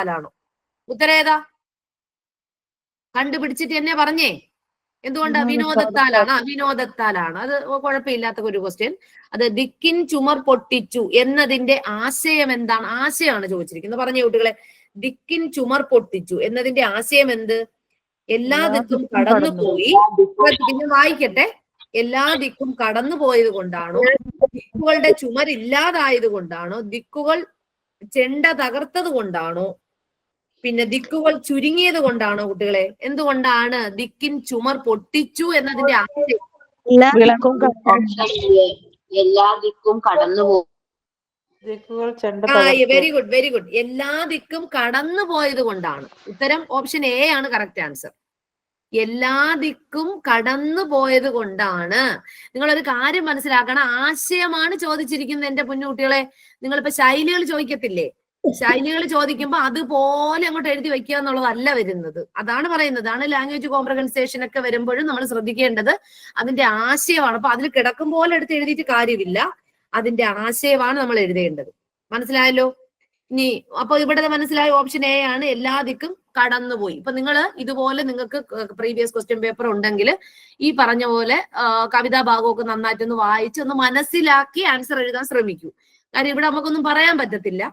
വിനോദത്താലാണോ? ഉത്തരം ഏതാ? കണ്ടുപിടിച്ചിട്ട് എന്നെ പറഞ്ഞേ. എന്തുകൊണ്ടാ? വിനോദത്താലാണ്. വിനോദത്താലാണ്. അത് കുഴപ്പമില്ലാത്ത ഒരു ക്വസ്റ്റ്യൻ. അത് ദിക്കിൻ ചുമർ പൊട്ടിച്ചു എന്നതിന്റെ ആശയം എന്താണ്? ആശയമാണ് ചോദിച്ചിരിക്കുന്നത്. പറഞ്ഞ കുട്ടികളെ, ദിക്കിൻ ചുമർ പൊട്ടിച്ചു എന്നതിന്റെ ആശയം എന്ത്? എല്ലാ ദിക്കും കടന്നുപോയി. പിന്നെ വായിക്കട്ടെ. എല്ലാ ദിക്കും കടന്നു പോയത് കൊണ്ടാണോ, ദിക്കുകളുടെ ചുമരില്ലാതായത് കൊണ്ടാണോ, ദിക്കുകൾ ചെണ്ട തകർത്തത് കൊണ്ടാണോ, പിന്നെ ദിക്കുകൾ ചുരുങ്ങിയത് കൊണ്ടാണോ? കുട്ടികളെ, എന്തുകൊണ്ടാണ് ദിക്കിൻ ചുമർ പൊട്ടിച്ചു എന്നതിന്റെ ആശയം? എല്ലാ ദിക്കും കടന്നുപോകും. Very good, very good. എല്ലാ ദിക്കും കടന്നു പോയത് കൊണ്ടാണ്. ഉത്തരം ഓപ്ഷൻ എ ആണ് കറക്റ്റ് ആൻസർ. എല്ലാ ദിക്കും കടന്നു പോയത് കൊണ്ടാണ്. നിങ്ങളൊരു കാര്യം മനസ്സിലാക്കണം, ആശയമാണ് ചോദിച്ചിരിക്കുന്നത്. എന്റെ കുഞ്ഞുകുട്ടികളെ, നിങ്ങളിപ്പോ ശൈലികൾ ചോദിക്കത്തില്ലേ? ശൈലികൾ ചോദിക്കുമ്പോൾ അതുപോലെ അങ്ങോട്ട് എഴുതി വെക്കുക എന്നുള്ളതല്ല വരുന്നത്. അതാണ് പറയുന്നത്. ആണ് ലാംഗ്വേജ് കോംപ്രഹെൻസേഷൻ ഒക്കെ വരുമ്പോഴും നമ്മൾ ശ്രദ്ധിക്കേണ്ടത് അതിന്റെ ആശയമാണ്. അപ്പൊ അതിൽ കിടക്കും പോലെ എടുത്ത് എഴുതിയിട്ട് കാര്യമില്ല. അതിന്റെ ആശയമാണ് നമ്മൾ എഴുതേണ്ടത്. മനസ്സിലായല്ലോ? ഇനി അപ്പൊ ഇവിടെ മനസ്സിലായ ഓപ്ഷൻ എ ആണ്, എല്ലാ ദിക്കും കടന്നുപോയി. ഇപ്പൊ നിങ്ങൾ ഇതുപോലെ നിങ്ങൾക്ക് പ്രീവിയസ് ക്വസ്റ്റ്യൻ പേപ്പർ ഉണ്ടെങ്കിൽ ഈ പറഞ്ഞ പോലെ കവിതാ ഭാഗമൊക്കെ നന്നായിട്ടൊന്ന് വായിച്ച് ഒന്ന് മനസ്സിലാക്കി ആൻസർ എഴുതാൻ ശ്രമിക്കൂ. കാര്യം ഇവിടെ നമുക്കൊന്നും പറയാൻ പറ്റത്തില്ല.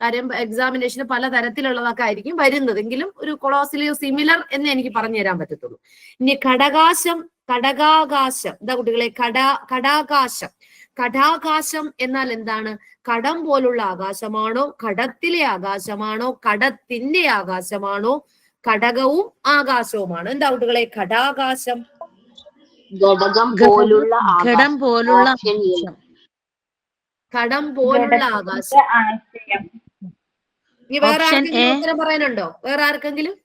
കാര്യം എക്സാമിനേഷന് പല തരത്തിലുള്ളതൊക്കെ ആയിരിക്കും വരുന്നതെങ്കിലും ഒരു ക്ലോസിലി സിമിലർ എന്ന് എനിക്ക് പറഞ്ഞു തരാൻ പറ്റത്തുള്ളൂ. ഇനി ഘടകാശം, ഘടകാകാശം. എന്താ കുട്ടികളെ? ഘടാകാശം. ഘടാകാശം എന്നാൽ എന്താണ്? കടം പോലുള്ള ആകാശമാണോ, ഘടത്തിലെ ആകാശമാണോ, ഘടത്തിന്റെ ആകാശമാണോ, ഘടകവും ആകാശവുമാണ്? എന്താ കുട്ടികളെ? ഘടാകാശം. ഘടകം പോലുള്ള ഘടം പോലുള്ള ഘടം പോലുള്ള ആകാശം. ഇനി വേറെ ആർക്കെങ്കിലും ഉത്തരം പറയാനുണ്ടോ? വേറെ ആർക്കെങ്കിലും?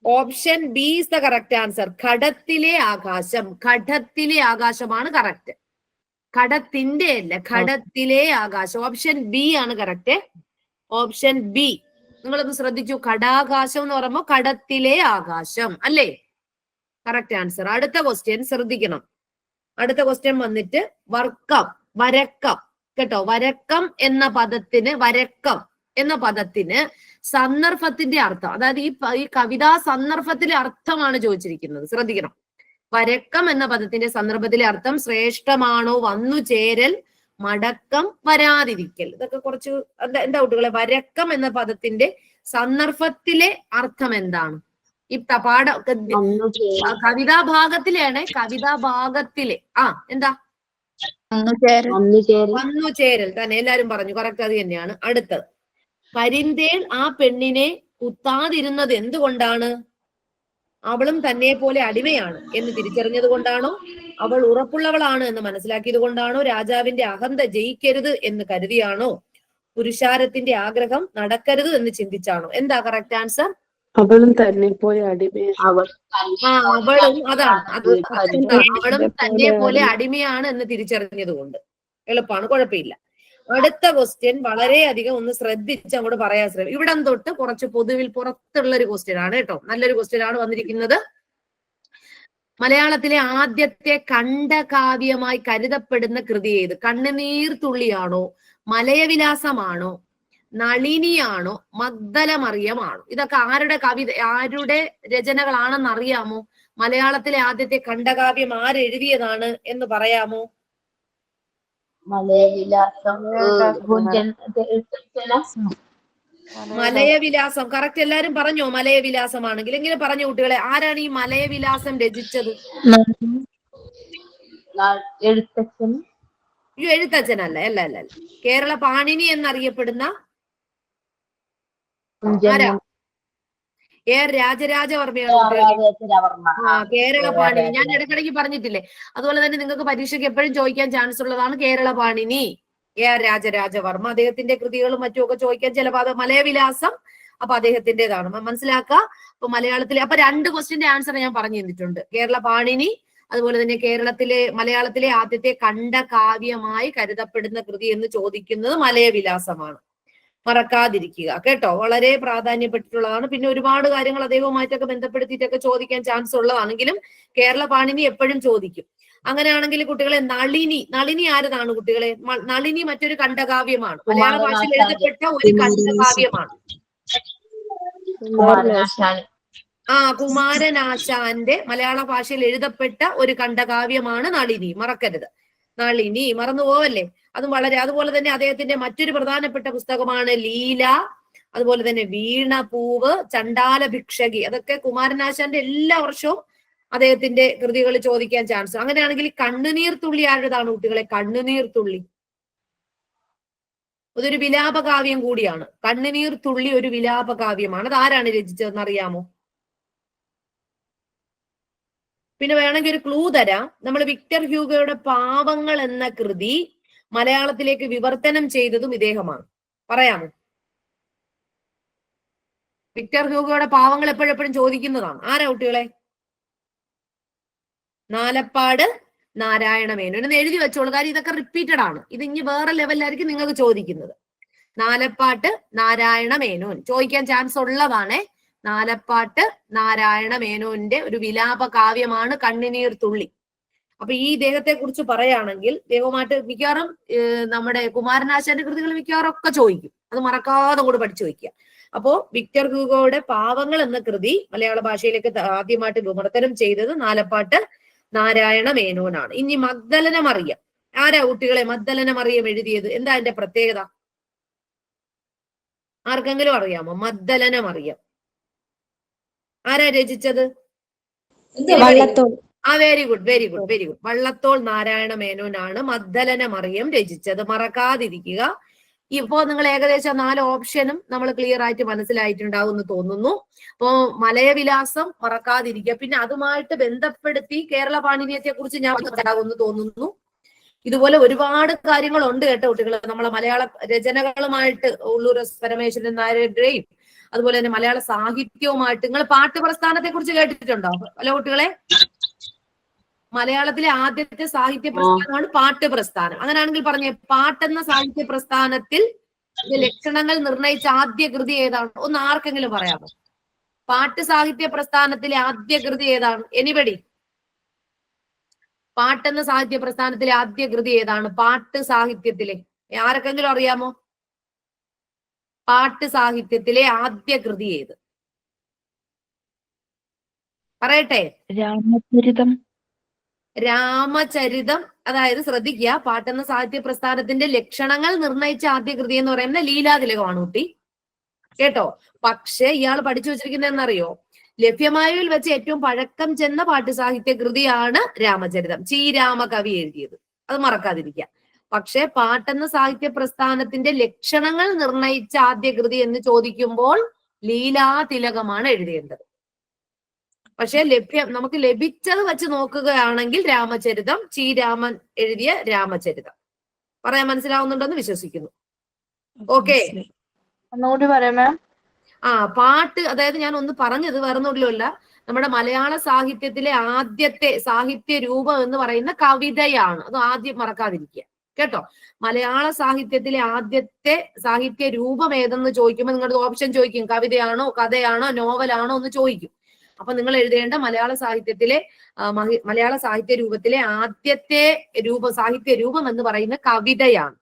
Option B is the correct answer. ഘടത്തിലെ ആകാശം. ഘടത്തിലെ ആകാശമാണ് കറക്റ്റ്. ഘടത്തിന്റെ അല്ല, ഘടത്തിലെ ആകാശം. ഓപ്ഷൻ ബി ആണ് കറക്റ്റ്. Option B. നിങ്ങളൊന്ന് ശ്രദ്ധിച്ചു. ഘടാകാശം എന്ന് പറയുമ്പോൾ ഘടത്തിലെ ആകാശം അല്ലേ? Correct answer. അടുത്ത ക്വസ്റ്റ്യൻ ശ്രദ്ധിക്കണം. അടുത്ത ക്വസ്റ്റ്യൻ വന്നിട്ട് വർക്കം, വരക്കം. കേട്ടോ, വരക്കം എന്ന പദത്തിന്, വരക്കം എന്ന പദത്തിന് സന്ദർഭത്തിന്റെ അർത്ഥം, അതായത് ഈ കവിതാ സന്ദർഭത്തിലെ അർത്ഥമാണ് ചോദിച്ചിരിക്കുന്നത്. ശ്രദ്ധിക്കണം. വരക്കം എന്ന പദത്തിന്റെ സന്ദർഭത്തിലെ അർത്ഥം ശ്രേഷ്ഠമാണോ, വന്നു ചേരൽ, മടക്കം, വരാതിരിക്കൽ. ഇതൊക്കെ കുറച്ച് എന്താ കുട്ടികളെ? വരക്കം എന്ന പദത്തിന്റെ സന്ദർഭത്തിലെ അർത്ഥം എന്താണ്? ഈ പാഠ കവിതാ ഭാഗത്തിലാണ്. കവിതാ ഭാഗത്തിലെ എന്താ? വന്നു ചേരൽ തന്നെ. എല്ലാരും പറഞ്ഞു. കറക്റ്റ്, അത് തന്നെയാണ്. അടുത്തത്, കരിന്തേൾ ആ പെണ്ണിനെ കുത്താതിരുന്നത് എന്തുകൊണ്ടാണ്? അവളും തന്നെ പോലെ അടിമയാണ് എന്ന് തിരിച്ചറിഞ്ഞത് കൊണ്ടാണോ, അവൾ ഉറപ്പുള്ളവളാണ് എന്ന് മനസ്സിലാക്കിയത് കൊണ്ടാണോ, രാജാവിന്റെ അഹന്ത ജയിക്കരുത് എന്ന് കരുതിയാണോ, പുരുഷാരത്തിന്റെ ആഗ്രഹം നടക്കരുത് എന്ന് ചിന്തിച്ചാണോ? എന്താ കറക്റ്റ് ആൻസർ? അവളും തന്നെ പോലെ അടിമയാണ്. അവളും അതാണ്. അവളും തന്നെ പോലെ അടിമയാണ് എന്ന് തിരിച്ചറിഞ്ഞത് കൊണ്ട്. എളുപ്പമാണ്, കുഴപ്പമില്ല. അടുത്ത ക്വസ്റ്റ്യൻ വളരെയധികം ഒന്ന് ശ്രദ്ധിച്ച് അങ്ങോട്ട് പറയാൻ ശ്രമിക്കും. ഇവിടം തൊട്ട് കുറച്ച് പൊതുവിൽ പുറത്തുള്ള ഒരു ക്വസ്റ്റ്യൻ ആണ് കേട്ടോ. നല്ലൊരു ക്വസ്റ്റ്യൻ ആണ് വന്നിരിക്കുന്നത്. മലയാളത്തിലെ ആദ്യത്തെ ഖണ്ഡകാവ്യമായി കരുതപ്പെടുന്ന കൃതി ഏത്? കണ്ണുനീർ തുള്ളിയാണോ, മലയവിലാസമാണോ, നളിനിയാണോ, മഗ്ദലമറിയമാണോ? ഇതൊക്കെ ആരുടെ ആരുടെ രചനകളാണെന്ന് അറിയാമോ? മലയാളത്തിലെ ആദ്യത്തെ ഖണ്ഡകാവ്യം ആരെഴുതിയതാണ് എന്ന് പറയാമോ? മലയവിലാസം. കറക്റ്റ്. എല്ലാരും പറഞ്ഞോ മലയവിലാസമാണെങ്കിൽ? എങ്ങനെ പറഞ്ഞു കുട്ടികളെ? ആരാണ് ഈ മലയവിലാസം രചിച്ചത്? എഴുത്തച്ഛനല്ല. അല്ല അല്ല അല്ല. കേരള പാണിനി എന്നറിയപ്പെടുന്ന രാജരാജവർമ്മയാണ് കേരള പാണിനി. ഞാൻ ഇടയ്ക്കിടയ്ക്ക് പറഞ്ഞിട്ടില്ലേ? അതുപോലെ തന്നെ നിങ്ങൾക്ക് പരീക്ഷയ്ക്ക് എപ്പോഴും ചോദിക്കാൻ ചാൻസ് ഉള്ളതാണ് കേരള പാണിനി, രാജരാജവർമ്മ. അദ്ദേഹത്തിന്റെ കൃതികളും മറ്റുമൊക്കെ ചോദിക്കാൻ ചിലപ്പോൾ അത് മലയവിലാസം അപ്പൊ അദ്ദേഹത്തിന്റേതാണ്. മനസ്സിലാക്കുക. അപ്പൊ മലയാളത്തിലെ അപ്പൊ 2 ക്വസ്റ്റ്യന്റെ ആൻസർ ഞാൻ പറഞ്ഞു തന്നിട്ടുണ്ട്. കേരള പാണിനി, അതുപോലെ തന്നെ മലയാളത്തിലെ ആദ്യത്തെ ഖണ്ഡകാവ്യമായി കരുതപ്പെടുന്ന കൃതി എന്ന് ചോദിക്കുന്നത് മലയവിലാസമാണ്. മറക്കാതിരിക്കുക കേട്ടോ. വളരെ പ്രാധാന്യപ്പെട്ടിട്ടുള്ളതാണ്. പിന്നെ ഒരുപാട് കാര്യങ്ങൾ അദ്ദേഹവുമായിട്ടൊക്കെ ബന്ധപ്പെടുത്തിയിട്ടൊക്കെ ചോദിക്കാൻ ചാൻസ് ഉള്ളതാണെങ്കിലും കേരള പാണിനി എപ്പോഴും ചോദിക്കും. അങ്ങനെയാണെങ്കിൽ കുട്ടികളെ നളിനി ആരതാണ് കുട്ടികളെ? നളിനി മറ്റൊരു ഖണ്ഡകാവ്യമാണ്, മലയാള ഭാഷയിൽ എഴുതപ്പെട്ട ഒരു ഖണ്ഡകാവ്യമാണ്. കുമാരനാശാന്റെ മലയാള ഭാഷയിൽ എഴുതപ്പെട്ട ഒരു ഖണ്ഡകാവ്യമാണ് നളിനി. മറക്കരുത്, നളിനി മറന്നു പോവല്ലേ. അതുപോലെ തന്നെ അദ്ദേഹത്തിന്റെ മറ്റൊരു പ്രധാനപ്പെട്ട പുസ്തകമാണ് ലീല, അതുപോലെ തന്നെ വീണപൂവ്, ചണ്ടാല ഭിക്ഷകി. അതൊക്കെ കുമാരനാശാന്റെ എല്ലാ വർഷവും അദ്ദേഹത്തിന്റെ കൃതികൾ ചോദിക്കാൻ ചാൻസ്. അങ്ങനെയാണെങ്കിൽ കണ്ണുനീർ തുള്ളി ആരുടേതാണ് കുട്ടികളെ? കണ്ണുനീർ തുള്ളി അതൊരു വിലാപകാവ്യം കൂടിയാണ്. കണ്ണുനീർ തുള്ളി ഒരു വിലാപകാവ്യമാണ്. അത് ആരാണ് രചിച്ചതെന്ന് അറിയാമോ? പിന്നെ വേണമെങ്കിൽ ഒരു ക്ലൂ തരാം. നമ്മൾ വിക്ടർ ഹ്യൂഗോയുടെ പാവങ്ങൾ എന്ന കൃതി മലയാളത്തിലേക്ക് വിവർത്തനം ചെയ്തതും ഇദ്ദേഹമാണ്. പറയാമോ? വിക്ടർ ഹ്യൂഗോയുടെ പാവങ്ങൾ എപ്പോഴെപ്പോഴും ചോദിക്കുന്നതാണ്. ആരാ കുട്ടികളെ? നാലപ്പാട് നാരായണ മേനോൻ. എന്ന് എഴുതി വെച്ചോളൂ, കാര്യം ഇതൊക്കെ റിപ്പീറ്റഡ് ആണ്. ഇത് ഇനി വേറെ ലെവലിലായിരിക്കും നിങ്ങൾക്ക് ചോദിക്കുന്നത്. നാലപ്പാട്ട് നാരായണ മേനോൻ ചോദിക്കാൻ ചാൻസ് ഉള്ളതാണ്. നാലപ്പാട്ട് നാരായണ മേനോന്റെ ഒരു വിലാപ കാവ്യമാണ് കണ്ണുനീർ തുള്ളി. അപ്പൊ ഈ ഇദ്ദേഹത്തെ കുറിച്ച് പറയുകയാണെങ്കിൽ ദൈവമായിട്ട് മിക്കവാറും നമ്മുടെ കുമാരനാശാന്റെ കൃതികൾ മിക്കവാറും ഒക്കെ ചോദിക്കും. അത് മറക്കാതെ കൂടെ പഠിച്ചു വയ്ക്കുക. അപ്പോ വിക്ടർ ഹ്യൂഗോയുടെ പാവങ്ങൾ എന്ന കൃതി മലയാള ഭാഷയിലേക്ക് ആദ്യമായിട്ട് വിവർത്തനം ചെയ്തത് നാലപ്പാട്ട് നാരായണ മേനോനാണ്. ഇനി മഗ്ദലന മറിയം ആരാ കുട്ടികളെ? മഗ്ദലന മറിയം എഴുതിയത് എന്താ അതിന്റെ പ്രത്യേകത? ആർക്കെങ്കിലും അറിയാമോ? മഗ്ദലന മറിയം ആരാ രചിച്ചത്? Very good. വള്ളത്തോൾ നാരായണ മേനോനാണ് മഗ്ദലന മറിയം രചിച്ചത്. മറക്കാതിരിക്കുക. ഇപ്പോ നിങ്ങൾ ഏകദേശം 4 ഓപ്ഷനും നമ്മൾ ക്ലിയർ ആയിട്ട് മനസ്സിലായിട്ടുണ്ടാവും എന്ന് തോന്നുന്നു. അപ്പോ മലയവിലാസം മറക്കാതിരിക്കുക. പിന്നെ അതുമായിട്ട് ബന്ധപ്പെടുത്തി കേരള പാണിനിയത്തെ കുറിച്ച് ഞാൻ മനസ്സിലാകുമെന്ന് തോന്നുന്നു. ഇതുപോലെ ഒരുപാട് കാര്യങ്ങളുണ്ട് കേട്ടോ കുട്ടികൾ. നമ്മളെ മലയാള രചനകളുമായിട്ട് ഉള്ളൂർ പരമേശ്വരൻ നായരുടെയും അതുപോലെ തന്നെ മലയാള സാഹിത്യവുമായിട്ട്. നിങ്ങൾ പാട്ട് പ്രസ്ഥാനത്തെ കുറിച്ച് കേട്ടിട്ടുണ്ടോ? അല്ല കുട്ടികളെ, മലയാളത്തിലെ ആദ്യത്തെ സാഹിത്യ പ്രസ്ഥാനമാണ് പാട്ട് പ്രസ്ഥാനം. അങ്ങനെയാണെങ്കിൽ പറഞ്ഞേ, പാട്ടെന്ന സാഹിത്യ പ്രസ്ഥാനത്തിൽ ലക്ഷണങ്ങൾ നിർണയിച്ച ആദ്യ കൃതി ഏതാണ്? ഒന്ന് ആർക്കെങ്കിലും പറയാമോ? പാട്ട് സാഹിത്യ പ്രസ്ഥാനത്തിലെ ആദ്യ കൃതി ഏതാണ്? എനിബഡി? പാട്ടെന്ന സാഹിത്യ പ്രസ്ഥാനത്തിലെ ആദ്യ കൃതി ഏതാണ്? പാട്ട് സാഹിത്യത്തിലെ ആർക്കെങ്കിലും അറിയാമോ? പാട്ട് സാഹിത്യത്തിലെ ആദ്യ കൃതി ഏത്? പറയട്ടെ. രാമചരിതം. അതായത് ശ്രദ്ധിക്കുക, പാട്ടെന്ന സാഹിത്യ പ്രസ്ഥാനത്തിന്റെ ലക്ഷണങ്ങൾ നിർണയിച്ച ആദ്യ കൃതി എന്ന് പറയുന്നത് ലീലാതിലകമാണ് കുട്ടി, കേട്ടോ. പക്ഷെ ഇയാൾ പഠിച്ചു വെച്ചിരിക്കുന്നത് എന്നറിയോ? ലഭ്യമായതിൽ വെച്ച് ഏറ്റവും പഴക്കം ചെന്ന പാട്ട് സാഹിത്യ കൃതിയാണ് രാമചരിതം, ചി രാമകവി എഴുതിയത്. അത് മറക്കാതിരിക്കുക. പക്ഷെ പാട്ടെന്ന സാഹിത്യ പ്രസ്ഥാനത്തിന്റെ ലക്ഷണങ്ങൾ നിർണയിച്ച ആദ്യ കൃതി എന്ന് ചോദിക്കുമ്പോൾ ലീലാതിലകമാണ് എഴുതേണ്ടത്. പക്ഷെ നമുക്ക് ലഭിച്ചത് വെച്ച് നോക്കുകയാണെങ്കിൽ രാമചരിതം, ചി രാമൻ എഴുതിയ രാമചരിതം. പറയാൻ മനസ്സിലാവുന്നുണ്ടെന്ന് വിശ്വസിക്കുന്നു. ഓക്കെ, ഒന്നുകൂടി പറയാം മാം. പാട്ട്, അതായത് ഞാൻ ഒന്ന് പറഞ്ഞത് വേറൊന്നുമില്ല, നമ്മുടെ മലയാള സാഹിത്യത്തിലെ ആദ്യത്തെ സാഹിത്യ രൂപം എന്ന് പറയുന്ന കവിതയാണ്. അത് ആദ്യം മറക്കാതിരിക്കുക, കേട്ടോ. മലയാള സാഹിത്യത്തിലെ ആദ്യത്തെ സാഹിത്യ രൂപം ഏതെന്ന് ചോദിക്കുമ്പോൾ നിങ്ങളുടെ ഓപ്ഷൻ ചോദിക്കും, കവിതയാണോ, കഥയാണോ, നോവലാണോ എന്ന് ചോദിക്കും. അപ്പൊ നിങ്ങൾ എഴുതേണ്ട മലയാള സാഹിത്യ രൂപത്തിലെ ആദ്യത്തെ സാഹിത്യ രൂപം എന്ന് പറയുന്ന കവിതയാണ്.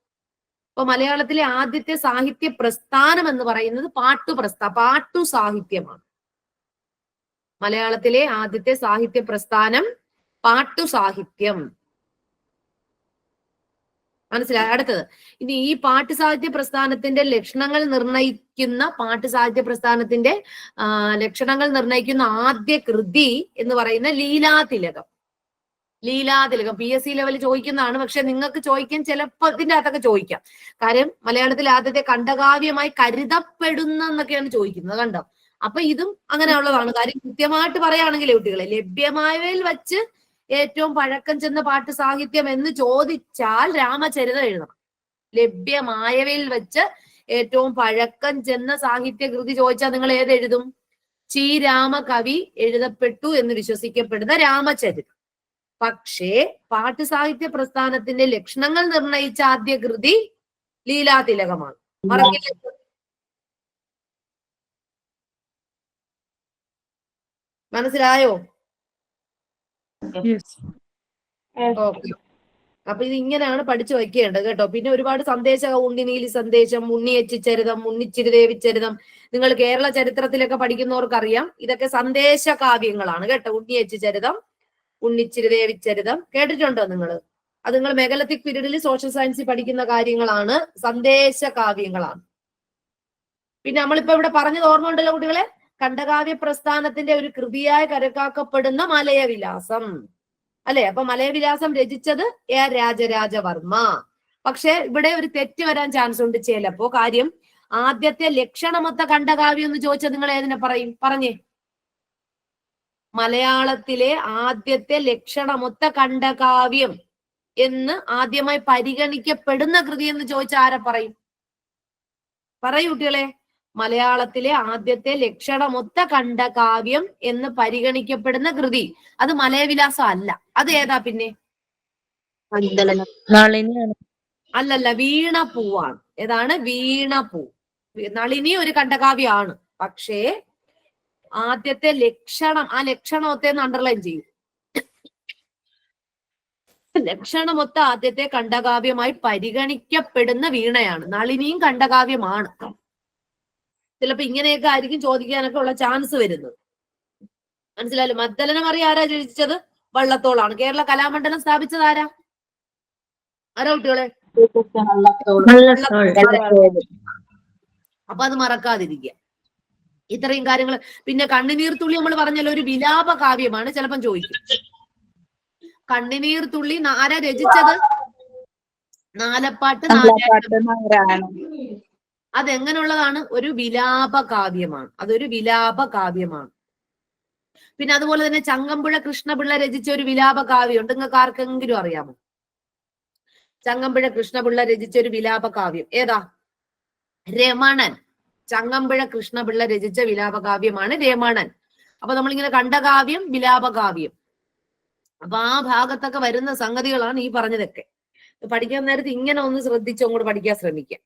അപ്പൊ മലയാളത്തിലെ ആദ്യത്തെ സാഹിത്യ പ്രസ്ഥാനം എന്ന് പറയുന്നത് പാട്ടു സാഹിത്യമാണ്. മലയാളത്തിലെ ആദ്യത്തെ സാഹിത്യ പ്രസ്ഥാനം പാട്ടു സാഹിത്യം. മനസ്സിലായി? അടുത്തത്, ഇനി ഈ പാട്ട് സാഹിത്യ പ്രസ്ഥാനത്തിന്റെ ലക്ഷണങ്ങൾ നിർണയിക്കുന്ന ആദ്യ കൃതി എന്ന് പറയുന്ന ലീലാതിലകം. PSC ലെവലിൽ ചോദിക്കുന്നതാണ്. പക്ഷെ നിങ്ങൾക്ക് ചോദിക്കാൻ ചിലപ്പോൾ ഇതിന്റെ അകത്തൊക്കെ ചോദിക്കാം. കാര്യം മലയാളത്തിലെ ആദ്യത്തെ ഖണ്ഡകാവ്യമായി കരുതപ്പെടുന്ന എന്നൊക്കെയാണ് ചോദിക്കുന്നത്, കണ്ടോ. അപ്പൊ ഇതും അങ്ങനെയുള്ളതാണ്. കാര്യം കൃത്യമായിട്ട് പറയുകയാണെങ്കിൽ കുട്ടികളെ, ലഭ്യമായവയിൽ വെച്ച് ഏറ്റവും പഴക്കം ചെന്ന പാട്ട് സാഹിത്യം എന്ന് ചോദിച്ചാൽ രാമചരിതം എഴുതണം. ലഭ്യമായവയിൽ വെച്ച് ഏറ്റവും പഴക്കം ചെന്ന സാഹിത്യ കൃതി ചോദിച്ചാൽ നിങ്ങൾ ഏതെഴുതും? ചി രാമകവി എഴുതപ്പെട്ടു എന്ന് വിശ്വസിക്കപ്പെടുന്ന രാമചരിതം. പക്ഷേ പാട്ട് സാഹിത്യ പ്രസ്ഥാനത്തിന്റെ ലക്ഷണങ്ങൾ നിർണയിച്ച ആദ്യ കൃതി ലീലാതിലകമാണ്. മനസ്സിലായോ? ഓക്കെ. അപ്പൊ ഇത് ഇങ്ങനെയാണ് പഠിച്ചു വയ്ക്കേണ്ടത് കേട്ടോ. പിന്നെ ഒരുപാട് സന്ദേശ ഉണ്ണിനീലി സന്ദേശം, ഉണ്ണിയച്ചിച്ചരിതം, ഉണ്ണിച്ചിരുദേവിച്ചരിതം, നിങ്ങൾ കേരള ചരിത്രത്തിലൊക്കെ പഠിക്കുന്നവർക്കറിയാം ഇതൊക്കെ സന്ദേശ കാവ്യങ്ങളാണ് കേട്ടോ. ഉണ്ണിയച്ചിച്ചരിതം, ഉണ്ണിച്ചിരുദേവിച്ചരിതം കേട്ടിട്ടുണ്ടോ നിങ്ങൾ? അത് നിങ്ങൾ മെഗലത്തിക് പീരീഡിൽ സോഷ്യൽ സയൻസിൽ പഠിക്കുന്ന കാര്യങ്ങളാണ്, സന്ദേശ കാവ്യങ്ങളാണ്. പിന്നെ നമ്മളിപ്പോ ഇവിടെ പറഞ്ഞത് ഓർമ്മ ഉണ്ടല്ലോ കുട്ടികളെ, ഖണ്ഡകാവ്യ പ്രസ്ഥാനത്തിന്റെ ഒരു കൃതിയായി കരക്കാക്കപ്പെടുന്ന മലയവിലാസം അല്ലെ? അപ്പൊ മലയവിലാസം രചിച്ചത് എ രാജരാജവർമ്മ. പക്ഷെ ഇവിടെ ഒരു തെറ്റ് വരാൻ ചാൻസ് ഉണ്ട് ചിലപ്പോ. കാര്യം ആദ്യത്തെ ലക്ഷണമൊത്ത ഖണ്ഡകാവ്യം എന്ന് ചോദിച്ചാൽ നിങ്ങൾ ഏതിനെ പറയും? പറഞ്ഞേ. മലയാളത്തിലെ ആദ്യത്തെ ലക്ഷണമൊത്ത ഖണ്ഡകാവ്യം എന്ന് ആദ്യമായി പരിഗണിക്കപ്പെടുന്ന കൃതി എന്ന് ചോദിച്ചാൽ ആരെ പറയും? പറയൂ കുട്ടികളെ. മലയാളത്തിലെ ആദ്യത്തെ ലക്ഷണമൊത്ത ഖണ്ഡകാവ്യം എന്ന് പരിഗണിക്കപ്പെടുന്ന കൃതി അത് മലയവിലാസം അല്ല. അത് ഏതാ പിന്നെ? അല്ലല്ല, വീണപ്പൂവാണ്. ഏതാണ്? വീണപ്പൂ. നളിനി ഒരു ഖണ്ഡകാവ്യമാണ്. പക്ഷേ ആദ്യത്തെ ലക്ഷണം, ആ ലക്ഷണമൊത്തേന്ന് അണ്ടർലൈൻ ചെയ്യും. ലക്ഷണമൊത്ത ആദ്യത്തെ ഖണ്ഡകാവ്യമായി പരിഗണിക്കപ്പെടുന്ന വീണയാണ്. നളിനിയും ഖണ്ഡകാവ്യമാണ്. ചിലപ്പോ ഇങ്ങനെയൊക്കെ ആയിരിക്കും ചോദിക്കാനൊക്കെ ഉള്ള ചാൻസ് വരുന്നത്. മനസ്സിലായാലും. മദ്ദലനം അറിയാം ആരാ രചിച്ചത്? വള്ളത്തോളാണ്. കേരള കലാമണ്ഡലം സ്ഥാപിച്ചത് ആരാ? ആരാ കുട്ടികളെ? അപ്പൊ അത് മറക്കാതിരിക്കുക. ഇത്രയും കാര്യങ്ങൾ. പിന്നെ കണ്ണുനീർ തുള്ളി നമ്മൾ പറഞ്ഞല്ലോ ഒരു വിലാപ കാവ്യമാണ്. ചിലപ്പം ചോദിക്കും കണ്ണുനീർ തുള്ളി ആരാ രചിച്ചത്? നാലപ്പാട്ട് നാരായണൻ. അതെങ്ങനെയുള്ളതാണ്? ഒരു വിലാപ കാവ്യമാണ്. അതൊരു വിലാപ കാവ്യമാണ്. പിന്നെ അതുപോലെ തന്നെ ചങ്ങമ്പുഴ കൃഷ്ണപിള്ള രചിച്ച ഒരു വിലാപ കാവ്യമുണ്ട്. നിങ്ങൾക്ക് ആർക്കെങ്കിലും അറിയാമോ? ചങ്ങമ്പുഴ കൃഷ്ണപിള്ള രചിച്ച ഒരു വിലാപ കാവ്യം ഏതാ? രമണൻ. ചങ്ങമ്പുഴ കൃഷ്ണപിള്ള രചിച്ച വിലാപ കാവ്യമാണ് രമണൻ. അപ്പൊ നമ്മളിങ്ങനെ ഖണ്ഡകാവ്യം, വിലാപ കാവ്യം, അപ്പൊ ആ ഭാഗത്തൊക്കെ വരുന്ന സംഗതികളാണ് ഈ പറഞ്ഞതൊക്കെ. പഠിക്കാൻ നേരത്ത് ഇങ്ങനെ ഒന്ന് ശ്രദ്ധിച്ച് അങ്ങോട്ട് പഠിക്കാൻ ശ്രമിക്കാം.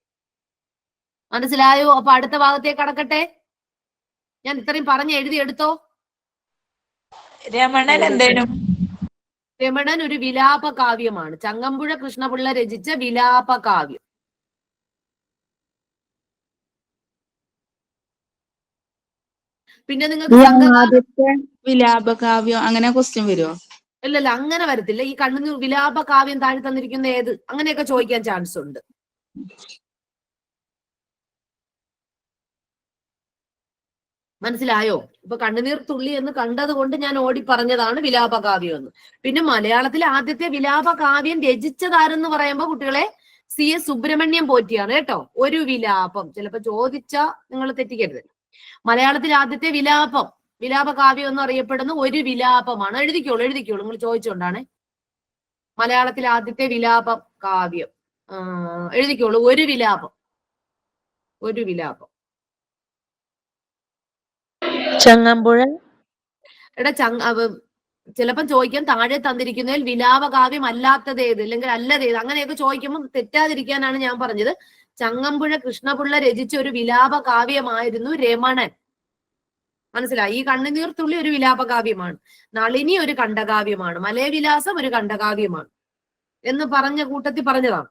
മനസ്സിലായോ? അപ്പൊ അടുത്ത ഭാഗത്തേക്ക് കടക്കട്ടെ. ഞാൻ ഇത്രയും പറഞ്ഞ് എഴുതി എടുത്തോ. രമണൻ എന്തേനും? രമണൻ ഒരു വിലാപ കാവ്യമാണ്. ചങ്ങമ്പുഴ കൃഷ്ണപിള്ള രചിച്ച വിലാപ കാവ്യം. പിന്നെ നിങ്ങൾക്ക് ആദ്യത്തെ വിലാപകാവ്യം അങ്ങനെ ക്വസ്റ്റ്യൻ വരുമോ? ഇല്ലല്ല, അങ്ങനെ വരത്തില്ല. ഈ കണ്ണൂർ വിലാപ കാവ്യം താഴെ തന്നിരിക്കുന്ന ഏത്, അങ്ങനെയൊക്കെ ചോദിക്കാൻ ചാൻസ് ഉണ്ട്. മനസ്സിലായോ? ഇപ്പൊ കണ്ണുനീർ തുള്ളി എന്ന് കണ്ടത് കൊണ്ട് ഞാൻ ഓടി പറഞ്ഞതാണ് വിലാപ കാവ്യം എന്ന്. പിന്നെ മലയാളത്തിലെ ആദ്യത്തെ വിലാപ കാവ്യം രചിച്ചതാരെന്ന് പറയുമ്പോ കുട്ടികളെ CS സുബ്രഹ്മണ്യം പോറ്റിയാണ് കേട്ടോ. ഒരു വിലാപം ചിലപ്പോ ചോദിച്ചാ നിങ്ങൾ തെറ്റിക്കരുത്. മലയാളത്തിലെ ആദ്യത്തെ വിലാപ കാവ്യം എന്ന് അറിയപ്പെടുന്ന ഒരു വിലാപമാണ്. എഴുതിക്കോളൂ നിങ്ങൾ ചോദിച്ചുകൊണ്ടാണ്. മലയാളത്തിലെ ആദ്യത്തെ വിലാപ കാവ്യം എഴുതിക്കോളൂ. ഒരു വിലാപം. ചങ്ങമ്പുഴ. എടാ ചിലപ്പം ചോദിക്കാൻ താഴെ തന്നിരിക്കുന്നതിൽ വിലാപ കാവ്യം അല്ലാത്തത് ഏത്, അല്ലെങ്കിൽ അല്ലതേത്, അങ്ങനെയൊക്കെ ചോദിക്കുമ്പോൾ തെറ്റാതിരിക്കാനാണ് ഞാൻ പറഞ്ഞത്. ചങ്ങമ്പുഴ കൃഷ്ണപിള്ള രചിച്ച ഒരു വിലാപ കാവ്യമായിരുന്നു രമണൻ. മനസ്സിലായി? ഈ കണ്ണുനീർ തുള്ളി ഒരു വിലാപ കാവ്യമാണ്. നളിനി ഒരു ഖണ്ഡകാവ്യമാണ്. മലയവിലാസം ഒരു ഖണ്ഡകാവ്യമാണ് എന്ന് പറഞ്ഞ കൂട്ടത്തിൽ പറഞ്ഞതാണ്.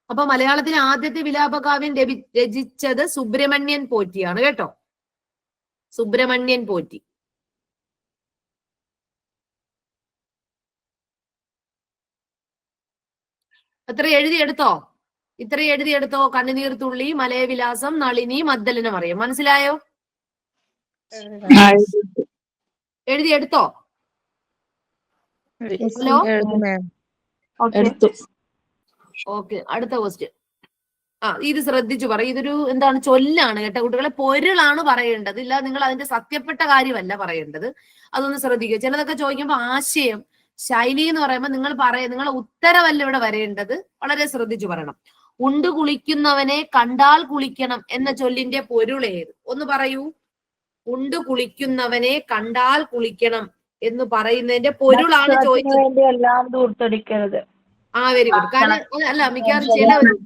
അപ്പൊ മലയാളത്തിലെ ആദ്യത്തെ വിലാപ കാവ്യം രചിച്ചത് സുബ്രഹ്മണ്യൻ പോറ്റിയാണ് കേട്ടോ. സുബ്രഹ്മണ്യൻ പോറ്റി. അത്ര എഴുതിയെടുത്തോ? ഇത്രയും എഴുതിയെടുത്തോ? കണ്ണുനീർ തുള്ളി, മലയവിലാസം, നളിനി, മദ്ദലനം അറിയാം. മനസ്സിലായോ? എഴുതിയെടുത്തോ? Hello, okay. അടുത്ത ക്വസ്റ്റ്യൻ. ഇത് ശ്രദ്ധിച്ചു പറയും. ഇതൊരു എന്താണ്, ചൊല്ലാണ് കേട്ടോ കുട്ടികളെ. പൊരുളാണ് പറയേണ്ടത്, ഇല്ല നിങ്ങൾ അതിന്റെ സത്യപ്പെട്ട കാര്യമല്ല പറയേണ്ടത്. അതൊന്ന് ശ്രദ്ധിക്കുക. ചിലതൊക്കെ ചോദിക്കുമ്പോൾ ആശയം, ശൈലി എന്ന് പറയുമ്പോൾ നിങ്ങളെ ഉത്തരവല്ല ഇവിടെ വരേണ്ടത്. വളരെ ശ്രദ്ധിച്ചു പറയണം. ഉണ്ടു കുളിക്കുന്നവനെ കണ്ടാൽ കുളിക്കണം എന്ന ചൊല്ലിന്റെ പൊരുളേത്? ഒന്ന് പറയൂ. ഉണ്ടു കുളിക്കുന്നവനെ കണ്ടാൽ കുളിക്കണം എന്ന് പറയുന്നതിന്റെ പൊരുളാണ് ചോദിച്ചത്. Very good. കാരണം അല്ല, മിക്കവാറും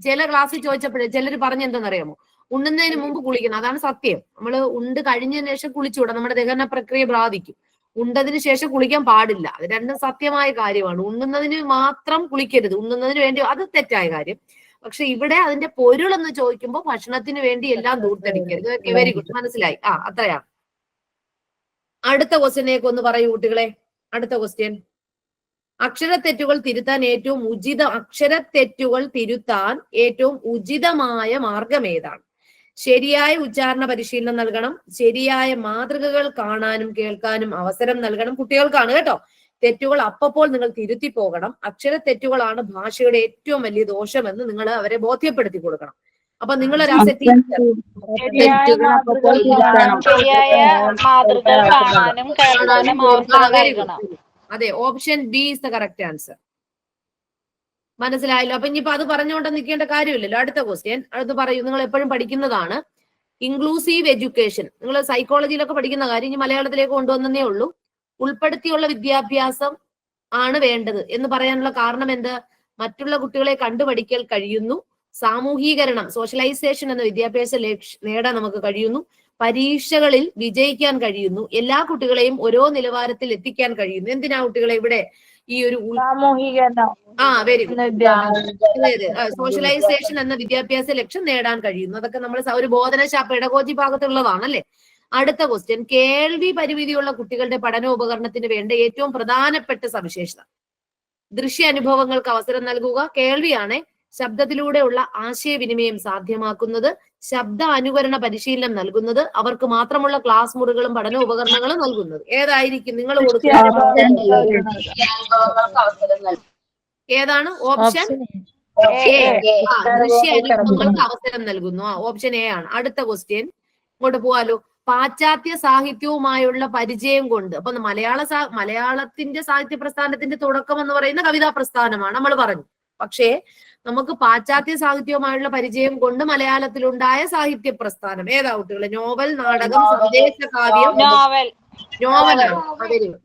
ചില ക്ലാസ്സിൽ ചോദിച്ചപ്പോഴേ ചിലർ പറഞ്ഞെന്തെന്നറിയാമോ? ഉണ്ണുന്നതിന് മുമ്പ് കുളിക്കണം. അതാണ് സത്യം. നമ്മൾ ഉണ്ട് കഴിഞ്ഞതിന് ശേഷം കുളിച്ചുകൂടാ, നമ്മുടെ ദഹന പ്രക്രിയ ബാധിക്കും. ഉണ്ടതിന് ശേഷം കുളിക്കാൻ പാടില്ല. അത് രണ്ടും സത്യമായ കാര്യമാണ്. ഉണ്ണുന്നതിന് മാത്രം കുളിക്കരുത്, ഉണ്ണുന്നതിന് വേണ്ടി അത് തെറ്റായ കാര്യം. പക്ഷെ ഇവിടെ അതിന്റെ പൊരുൾ എന്ന് ചോദിക്കുമ്പോൾ ഭക്ഷണത്തിന് വേണ്ടി എല്ലാം ദൂർത്തടിക്കരുത്. വെരി ഗുഡ്, മനസ്സിലായി. അത്രയാണ്. അടുത്ത ക്വസ്റ്റ്യനേക്ക് ഒന്ന് പറയൂ കുട്ടികളെ. അടുത്ത ക്വസ്റ്റ്യൻ, അക്ഷരത്തെറ്റുകൾ തിരുത്താൻ ഏറ്റവും ഉചിതമായ മാർഗം ഏതാണ്? ശരിയായ ഉച്ചാരണ പരിശീലനം നൽകണം, ശരിയായ മാതൃകകൾ കാണാനും കേൾക്കാനും അവസരം നൽകണം. കുട്ടികൾക്കാണ് കേട്ടോ. തെറ്റുകൾ അപ്പോൾ നിങ്ങൾ തിരുത്തി പോകണം. അക്ഷരത്തെറ്റുകളാണ് ഭാഷയുടെ ഏറ്റവും വലിയ ദോഷമെന്ന് നിങ്ങൾ അവരെ ബോധ്യപ്പെടുത്തി കൊടുക്കണം. അപ്പൊ നിങ്ങൾ അതെ, option B is the correct answer. മനസ്സിലായല്ലോ? അപ്പൊ ഇനിയിപ്പോ അത് പറഞ്ഞുകൊണ്ട് നിൽക്കേണ്ട കാര്യമില്ലല്ലോ. അടുത്ത ക്വസ്റ്റ്യൻ അടുത്ത് പറയൂ. നിങ്ങൾ എപ്പോഴും പഠിക്കുന്നതാണ് ഇൻക്ലൂസീവ് എഡ്യൂക്കേഷൻ. നിങ്ങൾ സൈക്കോളജിയിലൊക്കെ പഠിക്കുന്ന കാര്യം ഇനി മലയാളത്തിലേക്ക് കൊണ്ടുവന്നേ ഉള്ളൂ. ഉൾപ്പെടുത്തിയുള്ള വിദ്യാഭ്യാസം ആണ് വേണ്ടത് എന്ന് പറയാനുള്ള കാരണം എന്ത്? മറ്റുള്ള കുട്ടികളെ കണ്ടുപഠിക്കൽ കഴിയുന്നു, സാമൂഹീകരണം സോഷ്യലൈസേഷൻ എന്ന വിദ്യാഭ്യാസ നേടാൻ നമുക്ക് കഴിയുന്നു, പരീക്ഷകളിൽ വിജയിക്കാൻ കഴിയുന്നു, എല്ലാ കുട്ടികളെയും ഓരോ നിലവാരത്തിൽ എത്തിക്കാൻ കഴിയുന്നു. എന്തിനാ കുട്ടികളെ ഇവിടെ ഈ ഒരു വെരി സോഷ്യലൈസേഷൻ എന്ന വിദ്യാഭ്യാസ ലക്ഷ്യം നേടാൻ കഴിയുന്നു. അതൊക്കെ നമ്മൾ ഒരു ബോധനശാ പെഡഗോജി ഭാഗത്തുള്ളതാണല്ലേ. അടുത്ത ക്വസ്റ്റ്യൻ, കേൾവി പരിമിതിയുള്ള കുട്ടികളുടെ പഠനോപകരണത്തിന് വേണ്ട ഏറ്റവും പ്രധാനപ്പെട്ട സവിശേഷത. ദൃശ്യാനുഭവങ്ങൾക്ക് അവസരം നൽകുക, കേൾവിയാണ് ശബ്ദത്തിലൂടെയുള്ള ആശയവിനിമയം സാധ്യമാക്കുന്നത്, ശബ്ദ അനുകരണ പരിശീലനം നൽകുന്നത്, അവർക്ക് മാത്രമുള്ള ക്ലാസ് മുറികളും പഠന ഉപകരണങ്ങളും നൽകുന്നത്. ഏതായിരിക്കും നിങ്ങൾ കൊടുക്കുന്ന? ഏതാണ് ഓപ്ഷൻ എ? ദൃശ്യാനുഭവങ്ങൾക്ക് അവസരം നൽകുന്നു. ഓപ്ഷൻ എ ആണ്. അടുത്ത ക്വസ്റ്റ്യൻ ഇങ്ങോട്ട് പോവാലോ. പാശ്ചാത്യ സാഹിത്യവുമായുള്ള പരിചയം കൊണ്ട്, അപ്പൊ മലയാളത്തിന്റെ സാഹിത്യ പ്രസ്ഥാനത്തിന്റെ തുടക്കം എന്ന് പറയുന്ന കവിതാ പ്രസ്ഥാനമാണ് നമ്മൾ പറഞ്ഞു. പക്ഷേ നമുക്ക് പാശ്ചാത്യ സാഹിത്യവുമായുള്ള പരിചയം കൊണ്ട് മലയാളത്തിലുണ്ടായ സാഹിത്യ പ്രസ്ഥാനം ഏതാ കുട്ടികളെ? നോവൽ, നാടകം, സന്ദേശകാവ്യം?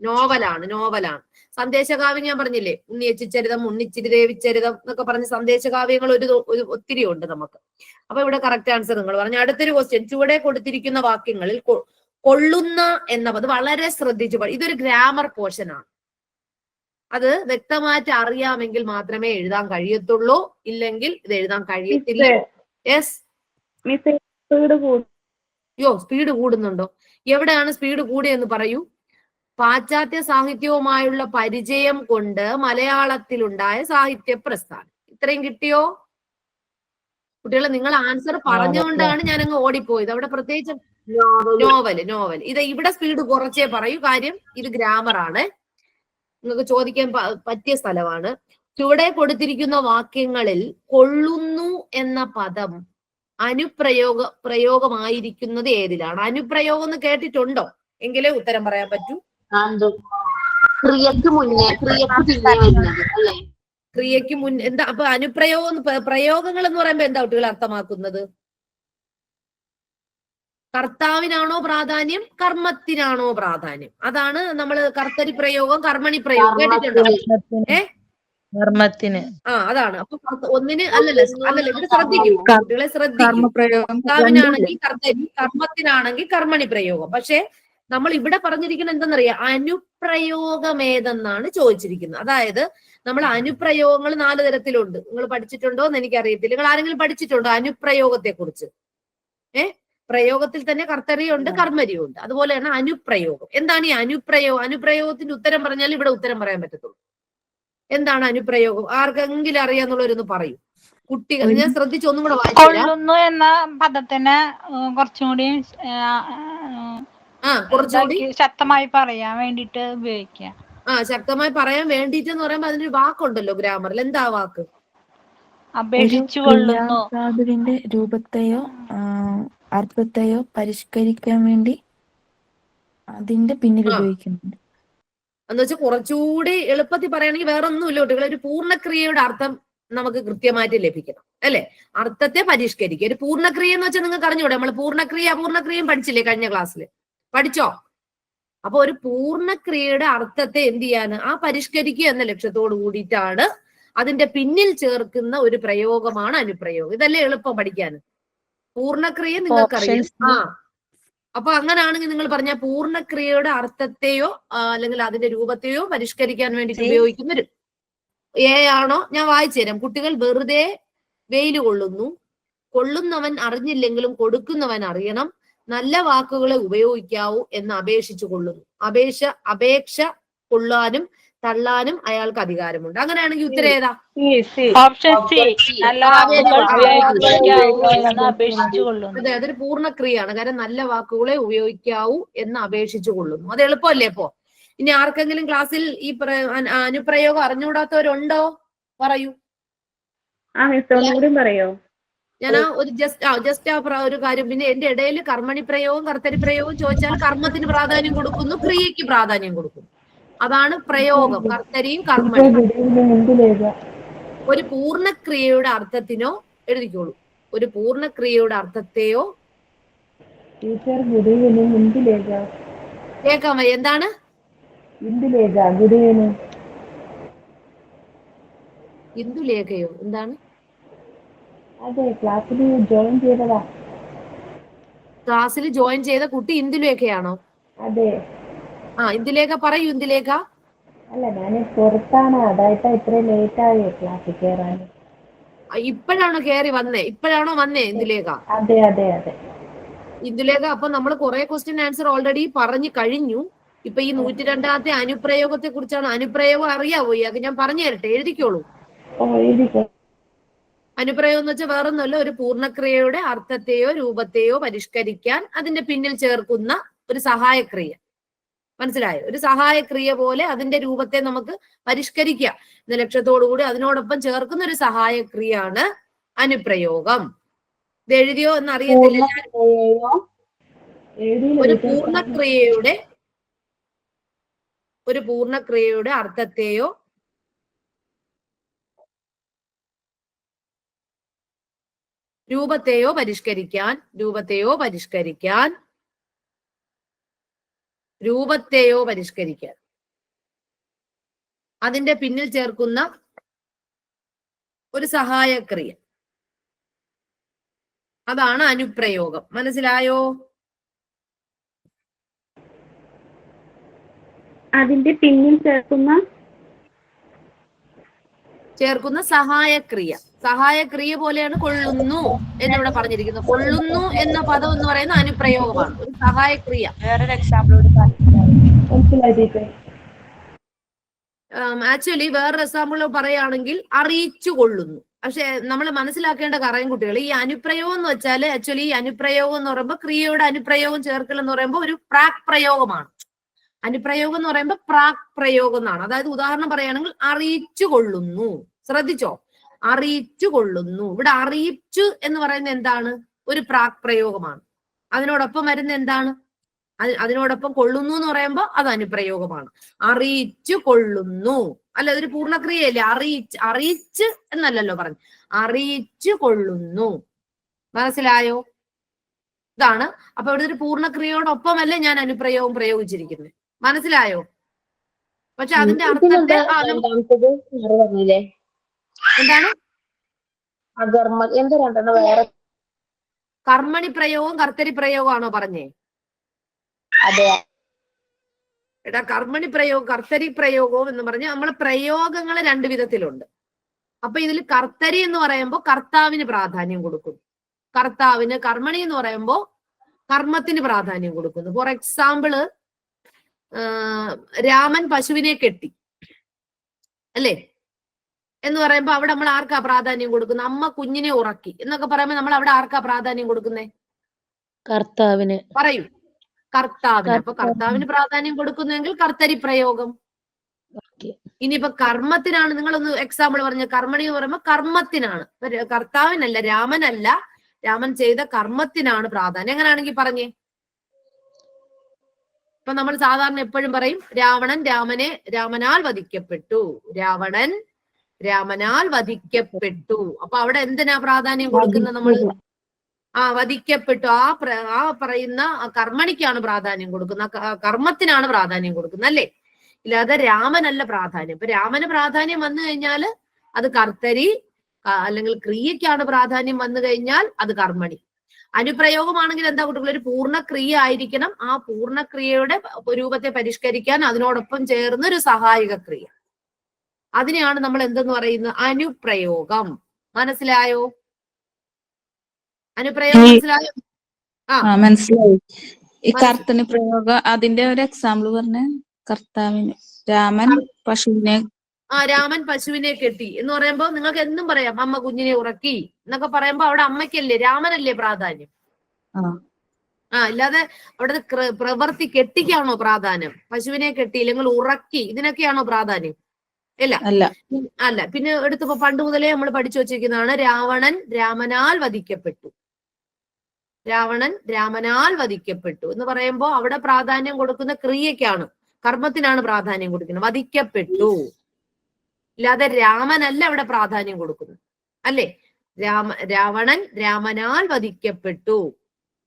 നോവലാണ്. സന്ദേശകാവ്യം ഞാൻ പറഞ്ഞില്ലേ, ഉണ്ണിയച്ചിച്ചരിതം, ഉണ്ണിച്ചിരിദേവിച്ചരിതം എന്നൊക്കെ പറഞ്ഞ് സന്ദേശകാവ്യങ്ങൾ ഒത്തിരി ഉണ്ട് നമുക്ക്. അപ്പൊ ഇവിടെ കറക്റ്റ് ആൻസർ നിങ്ങൾ പറഞ്ഞു. അടുത്തൊരു ക്വസ്റ്റ്യൻ, ചുവടെ കൊടുത്തിരിക്കുന്ന വാക്യങ്ങളിൽ കൊള്ളുന്ന എന്ന പദം വളരെ ശ്രദ്ധിച്ചു. ഇതൊരു ഗ്രാമർ പോർഷൻ ആണ്. അത് വ്യക്തമായിട്ട് അറിയാമെങ്കിൽ മാത്രമേ എഴുതാൻ കഴിയത്തുള്ളൂ, ഇല്ലെങ്കിൽ ഇത് എഴുതാൻ കഴിയത്തില്ല. യെസ്, സ്പീഡ് കൂടുന്നുണ്ടോ? എവിടെയാണ് സ്പീഡ് കൂടിയെന്ന് പറയൂ. പാശ്ചാത്യ സാഹിത്യവുമായുള്ള പരിചയം കൊണ്ട് മലയാളത്തിലുണ്ടായ സാഹിത്യ പ്രസ്ഥാനം. ഇത്രയും കിട്ടിയോ കുട്ടികളെ? നിങ്ങൾ ആൻസർ പറഞ്ഞുകൊണ്ടാണ് ഞാൻ അങ്ങ് ഓടിപ്പോയത്. അവിടെ പ്രത്യേകിച്ച് നോവൽ ഇത് ഇവിടെ സ്പീഡ് കുറച്ചേ പറയൂ, കാര്യം ഇത് ഗ്രാമർ ആണ്, നിങ്ങൾക്ക് ചോദിക്കാൻ പറ്റിയ സ്ഥലമാണ്. ചുവടെ കൊടുത്തിരിക്കുന്ന വാക്യങ്ങളിൽ കൊള്ളുന്നു എന്ന പദം പ്രയോഗമായിരിക്കുന്നത് ഏതിലാണ്? അനുപ്രയോഗം എന്ന് കേട്ടിട്ടുണ്ടോ? എങ്കിലേ ഉത്തരം പറയാൻ പറ്റൂ. ക്രിയക്ക് മുന്നേ എന്താ? അപ്പൊ പ്രയോഗങ്ങൾ എന്ന് പറയുമ്പോ എന്താ കുട്ടികൾ അർത്ഥമാക്കുന്നത്? കർത്താവിനാണോ പ്രാധാന്യം, കർമ്മത്തിനാണോ പ്രാധാന്യം? അതാണ് നമ്മൾ കർത്തരി പ്രയോഗം, കർമ്മണി പ്രയോഗം കേട്ടിട്ടുണ്ടോ? കർമ്മത്തിന്. അതാണ്. അപ്പൊ ഒന്നിന് അല്ലല്ല ഇവിടെ ശ്രദ്ധിക്കും കുട്ടികളെ, ശ്രദ്ധിക്കും. കർത്താവിനാണെങ്കിൽ കർത്തരി, കർമ്മത്തിനാണെങ്കിൽ കർമ്മണി പ്രയോഗം. പക്ഷെ നമ്മൾ ഇവിടെ പറഞ്ഞിരിക്കുന്നത് എന്തെന്നറിയാം? അനുപ്രയോഗം ഏതെന്നാണ് ചോദിച്ചിരിക്കുന്നത്. അതായത് നമ്മൾ അനുപ്രയോഗങ്ങൾ 4 തരത്തിലുണ്ട്. നിങ്ങൾ പഠിച്ചിട്ടുണ്ടോ എന്ന് എനിക്കറിയത്തില്ല. നിങ്ങൾ ആരെങ്കിലും പഠിച്ചിട്ടുണ്ടോ അനുപ്രയോഗത്തെ കുറിച്ച്? പ്രയോഗത്തിൽ തന്നെ കർത്തരിയുണ്ട്, കർമ്മരിയുണ്ട്. അതുപോലെയാണ് അനുപ്രയോഗം. എന്താണ് ഈ അനുപ്രയോഗത്തിന്റെ ഉത്തരം പറഞ്ഞാൽ ഇവിടെ ഉത്തരം പറയാൻ പറ്റത്തുള്ളൂ. എന്താണ് അനുപ്രയോഗം? ആർക്കെങ്കിലും അറിയാന്നുള്ളവരൊന്ന് പറയൂ. കുട്ടികൾ ഞാൻ ശ്രദ്ധിച്ച് ഒന്നും കൂടെ കൊള്ളുന്നു എന്ന പദത്തിന് കുറച്ചുകൂടി ശക്തമായി പറയാൻ വേണ്ടിട്ട് ഉപയോഗിക്കാം. ശക്തമായി പറയാൻ വേണ്ടിട്ട് എന്ന് പറയുമ്പോ അതിനൊരു വാക്കുണ്ടല്ലോ ഗ്രാമറിൽ. എന്താ വാക്ക്? അപേക്ഷിച്ചു കൊള്ളുന്നു. സാധുവിന്റെ രൂപത്തെയോ അർത്ഥത്തെയോ പരിഷ്കരിക്കാൻ വേണ്ടി അതിന്റെ പിന്നിൽ ഉപയോഗിക്കുന്നുണ്ട്. എന്ന് വെച്ചാൽ കുറച്ചുകൂടി എളുപ്പത്തിൽ പറയുകയാണെങ്കിൽ വേറെ ഒന്നുമില്ല കുട്ടികളെ, ഒരു പൂർണ്ണക്രിയയുടെ അർത്ഥം നമുക്ക് കൃത്യമായിട്ട് ലഭിക്കണം അല്ലെ? അർത്ഥത്തെ പരിഷ്കരിക്കുക. ഒരു പൂർണ്ണക്രിയ എന്ന് വെച്ചാൽ നിങ്ങൾക്ക് അറിഞ്ഞൂടെ? നമ്മൾ പൂർണ്ണക്രിയയും പഠിച്ചില്ലേ കഴിഞ്ഞ ക്ലാസ്സിൽ? പഠിച്ചോ? അപ്പൊ ഒരു പൂർണ്ണക്രിയയുടെ അർത്ഥത്തെ എന്ത് ചെയ്യാന്? പരിഷ്കരിക്കുക എന്ന ലക്ഷ്യത്തോട് കൂടിയിട്ടാണ് അതിന്റെ പിന്നിൽ ചേർക്കുന്ന ഒരു പ്രയോഗമാണ് അനുപ്രയോഗം. ഇതല്ലേ എളുപ്പം പഠിക്കാൻ? പൂർണ്ണക്രിയ നിങ്ങൾക്കറിയാം. അപ്പൊ അങ്ങനെയാണെങ്കിൽ നിങ്ങൾ പറഞ്ഞ പൂർണ്ണക്രിയയുടെ അർത്ഥത്തെയോ അല്ലെങ്കിൽ അതിന്റെ രൂപത്തെയോ പരിഷ്കരിക്കാൻ വേണ്ടിയിട്ട് ഉപയോഗിക്കുന്ന ഒരു ആണോ? ഞാൻ വായിച്ചു തരാം. കുട്ടികൾ വെറുതെ വെയിൽ കൊള്ളുന്നു. കൊള്ളുന്നവൻ അറിഞ്ഞില്ലെങ്കിലും കൊടുക്കുന്നവൻ അറിയണം. നല്ല വാക്കുകളെ ഉപയോഗിക്കാവൂ എന്ന് അപേക്ഷിച്ചു കൊള്ളുന്നു. അപേക്ഷ കൊള്ളാനും തള്ളാനും അയാൾക്ക് അധികാരമുണ്ട്. അങ്ങനെയാണെങ്കിൽ ഉത്തരം ഏതാ? Option C. നല്ല വാക്കുകൾ ഉപയോഗിക്കാവൂ എന്ന് അപേക്ഷിച്ചു കൊള്ളുന്നു. അതെ, അതൊരു പൂർണ്ണക്രിയയാണ്. കാരണം നല്ല വാക്കുകളെ ഉപയോഗിക്കാവൂ എന്ന് അപേക്ഷിച്ചു കൊള്ളുന്നു. അത് എളുപ്പമല്ലേ? ഇപ്പോ ഇനി ആർക്കെങ്കിലും ക്ലാസ്സിൽ ഈ അനുപ്രയോഗം അറിഞ്ഞുകൂടാത്തവരുണ്ടോ? പറയൂ. പറയോ? ഞാൻ ഒരു ജസ്റ്റ് ഒരു കാര്യം. പിന്നെ എന്റെ ഇടയിൽ കർമ്മണി പ്രയോഗവും കർത്തരി പ്രയോഗവും ചോദിച്ചാൽ കർമ്മത്തിന് പ്രാധാന്യം കൊടുക്കുന്നു, ക്രിയയ്ക്ക് പ്രാധാന്യം കൊടുക്കുന്നു. അതാണ് പ്രയോഗം. കർത്തരിയും കർമ്മണിയും. ഒരു പൂർണ്ണക്രിയയുടെ അർത്ഥത്തിനോ എഴുതിക്കോളൂ. ഒരു പൂർണ്ണക്രിയയുടെ അർത്ഥത്തെയോ കേൾക്കാൻ വയ്യ. എന്താണ്? ഇന്ദുലേഖയോ? എന്താണ്? അതെ, ക്ലാസ്സിൽ ജോയിൻ ചെയ്തതാ. ക്ലാസ്സിൽ ജോയിൻ ചെയ്ത കുട്ടി ഇന്ദുലേഖയാണോ? അതെ. ഇന്ദുലേഖ പറയൂ. ഇന്ദുലേഖ. അല്ല, ഞാൻ പുറത്താണ്, അതായിട്ടാ ഇത്ര ലേറ്റ് ആയി ക്ലാസ്സിൽ കയറാൻ. ഇപ്പോഴാണോ കയറി വന്നേ? ഇപ്പോഴാണോ വന്നേ ഇന്ദുലേഖ? അതെ അതെ അതെ. ഇന്ദുലേഖ, അപ്പൊ നമ്മൾ കുറെ ക്വസ്റ്റ്യൻ ആൻസർ ഓൾറെഡി പറഞ്ഞു കഴിഞ്ഞു. ഇപ്പൊ ഈ 102ാമത്തെ അനുപ്രയോഗത്തെ കുറിച്ചാണ്. അനുപ്രയോഗം അറിയാവോ? അത് ഞാൻ പറഞ്ഞു തരട്ടെ, എഴുതിക്കോളൂ. അനുപ്രയോഗം എന്ന് വെച്ചാൽ വേറൊന്നുമല്ല, ഒരു പൂർണ്ണക്രിയയുടെ അർത്ഥത്തെയോ രൂപത്തെയോ പരിഷ്കരിക്കാൻ അതിന്റെ പിന്നിൽ ചേർക്കുന്ന ഒരു സഹായക്രിയ. മനസ്സിലായോ? ഒരു സഹായക്രിയ പോലെ അതിന്റെ രൂപത്തെ നമുക്ക് പരിഷ്കരിക്കാം എന്ന ലക്ഷ്യത്തോടുകൂടി അതിനോടൊപ്പം ചേർക്കുന്ന ഒരു സഹായക്രിയയാണ് അനുപ്രയോഗം. ഇത് എഴുതിയോ എന്ന് അറിയത്തില്ല. ഒരു പൂർണ്ണക്രിയയുടെ അർത്ഥത്തെയോ രൂപത്തെയോ പരിഷ്കരിക്കാൻ അതിന്റെ പിന്നിൽ ചേർക്കുന്ന ഒരു സഹായക്രിയ, അതാണ് അനുപ്രയോഗം. മനസ്സിലായോ? അതിന്റെ പിന്നിൽ ചേർക്കുന്ന സഹായക്രിയ പോലെയാണ് കൊള്ളുന്നു എന്നിവിടെ പറഞ്ഞിരിക്കുന്നത്. കൊള്ളുന്നു എന്ന പദം എന്ന് പറയുന്ന അനുപ്രയോഗമാണ്, ഒരു സഹായക്രിയ. വേറൊരു എക്സാമ്പിൾ ആക്ച്വലി വേറൊരു എക്സാമ്പിൾ പറയുകയാണെങ്കിൽ അറിയിച്ചു കൊള്ളുന്നു. പക്ഷെ നമ്മൾ മനസ്സിലാക്കേണ്ട കാര്യം കുട്ടികൾ, ഈ അനുപ്രയോഗം എന്ന് വെച്ചാൽ ആക്ച്വലി ഈ അനുപ്രയോഗം എന്ന് പറയുമ്പോൾ ക്രിയയുടെ അനുപ്രയോഗം ചേർക്കൽ എന്ന് പറയുമ്പോൾ ഒരു പ്രാക് പ്രയോഗമാണ്. അനുപ്രയോഗം എന്ന് പറയുമ്പോൾ പ്രാക് പ്രയോഗം എന്നാണ്. അതായത് ഉദാഹരണം പറയുകയാണെങ്കിൽ അറിയിച്ചു കൊള്ളുന്നു. ശ്രദ്ധിച്ചോ? അറിയിച്ചു കൊള്ളുന്നു. ഇവിടെ അറിയിച്ചു എന്ന് പറയുന്നത് എന്താണ്? ഒരു പ്രാക് പ്രയോഗമാണ്. അതിനോടൊപ്പം വരുന്ന എന്താണ്? അതിനോടൊപ്പം കൊള്ളുന്നു എന്ന് പറയുമ്പോൾ അത് അനുപ്രയോഗമാണ്. അറിയിച്ചു കൊള്ളുന്നു അല്ല, അതൊരു പൂർണ്ണക്രിയയല്ലേ? അറിയിച്ച് എന്നല്ലല്ലോ പറഞ്ഞു, അറിയിച്ചു കൊള്ളുന്നു. മനസ്സിലായോ? ഇതാണ്. അപ്പൊ ഇവിടെ ഒരു പൂർണ്ണക്രിയയോടൊപ്പമല്ലേ ഞാൻ അനുപ്രയോഗം പ്രയോഗിച്ചിരിക്കുന്നത്. മനസ്സിലായോ? പക്ഷെ അതിന്റെ അർത്ഥത്തെ എന്താണ്? കർമ്മണി പ്രയോഗവും കർത്തരി പ്രയോഗമാണോ പറഞ്ഞേ? അതെ. എടാ, കർമ്മണി പ്രയോഗം കർത്തരി പ്രയോഗവും എന്ന് പറഞ്ഞാൽ നമ്മളെ പ്രയോഗങ്ങൾ രണ്ട് വിധത്തിലുണ്ട്. അപ്പൊ ഇതിൽ കർത്തരി എന്ന് പറയുമ്പോൾ കർത്താവിന് പ്രാധാന്യം കൊടുക്കുന്നു. കർമ്മണി എന്ന് പറയുമ്പോൾ കർമ്മത്തിന് പ്രാധാന്യം കൊടുക്കുന്നു. ഫോർ എക്സാമ്പിള്, രാമൻ പശുവിനെ കെട്ടി അല്ലേ എന്ന് പറയുമ്പോ അവിടെ നമ്മൾ ആർക്കാ പ്രാധാന്യം കൊടുക്കുന്നത്? അമ്മ കുഞ്ഞിനെ ഉറക്കി എന്നൊക്കെ പറയുമ്പോൾ നമ്മൾ അവിടെ ആർക്കാ പ്രാധാന്യം കൊടുക്കുന്നേ? കർത്താവിന്. പറയൂ. കർത്താവിന്. അപ്പൊ കർത്താവിന് പ്രാധാന്യം കൊടുക്കുന്നെങ്കിൽ കർത്തരി പ്രയോഗം. ഇനിയിപ്പോ കർമ്മത്തിനാണ്, നിങ്ങളൊന്ന് എക്സാമ്പിൾ പറഞ്ഞ കർമ്മണി എന്ന് പറയുമ്പോൾ കർമ്മത്തിനാണ്, കർത്താവിനല്ല, രാമനല്ല, രാമൻ ചെയ്ത കർമ്മത്തിനാണ് പ്രാധാന്യം. എങ്ങനെയാണെങ്കിൽ പറഞ്ഞേ. ഇപ്പൊ നമ്മൾ സാധാരണ എപ്പോഴും പറയും രാമനാൽ വധിക്കപ്പെട്ടു. രാമനാൽ വധിക്കപ്പെട്ടു. അപ്പൊ അവിടെ എന്തിനാ പ്രാധാന്യം കൊടുക്കുന്നത് നമ്മൾ? വധിക്കപ്പെട്ടു. ആ പറയുന്ന കർമ്മണിക്കാണ് പ്രാധാന്യം കൊടുക്കുന്നത്, കർമ്മത്തിനാണ് പ്രാധാന്യം കൊടുക്കുന്നത് അല്ലേ? ഇല്ലാതെ രാമനല്ല പ്രാധാന്യം. ഇപ്പൊ രാമന് പ്രാധാന്യം വന്നു കഴിഞ്ഞാൽ അത് കർത്തരി, അല്ലെങ്കിൽ ക്രിയയ്ക്കാണ് പ്രാധാന്യം വന്നു കഴിഞ്ഞാൽ അത് കർമ്മണി. അനുപ്രയോഗമാണെങ്കിൽ എന്താ കുട്ടികൾ, ഒരു പൂർണ്ണക്രിയ ആയിരിക്കണം. ആ പൂർണ്ണക്രിയയുടെ രൂപത്തെ പരിഷ്കരിക്കാൻ അതിനോടൊപ്പം ചേർന്ന് ഒരു സഹായക ക്രിയ, അതിനെയാണ് നമ്മൾ എന്തെന്ന് പറയുന്നത്, അനുപ്രയോഗം. മനസ്സിലായോ? അനുപ്രയോഗം മനസ്സിലായോ? മനസ്സിലായി. ഈ കർത്തന് പ്രയോഗം അതിന്റെ ഒരു എക്സാമ്പിൾ പറഞ്ഞ. കർത്താവിന് രാമൻ പശുവിനെ രാമൻ പശുവിനെ കെട്ടി എന്ന് പറയുമ്പോ നിങ്ങൾക്ക് എന്നും പറയാം അമ്മ കുഞ്ഞിനെ ഉറക്കി എന്നൊക്കെ പറയുമ്പോ അവിടെ അമ്മയ്ക്കല്ലേ രാമനല്ലേ പ്രാധാന്യം? അല്ലാതെ അവിടെ പ്രവൃത്തി കെട്ടിക്കാണോ പ്രാധാന്യം? പശുവിനെ കെട്ടി അല്ലെങ്കിൽ ഉറക്കി ഇതിനൊക്കെയാണോ പ്രാധാന്യം? ഇല്ല അല്ല. പിന്നെ എടുത്തപ്പോ പണ്ട് മുതലേ നമ്മൾ പഠിച്ചു വച്ചിരിക്കുന്നതാണ് രാവണൻ രാമനാൽ വധിക്കപ്പെട്ടു. രാവണൻ രാമനാൽ വധിക്കപ്പെട്ടു എന്ന് പറയുമ്പോ അവിടെ പ്രാധാന്യം കൊടുക്കുന്ന ക്രിയക്കാണ്, കർമ്മത്തിനാണ് പ്രാധാന്യം കൊടുക്കുന്നത്. വധിക്കപ്പെട്ടു, ഇല്ലാതെ രാമനല്ല അവിടെ പ്രാധാന്യം കൊടുക്കുന്നത്, അല്ലേ? രാവണൻ രാമനാൽ വധിക്കപ്പെട്ടു,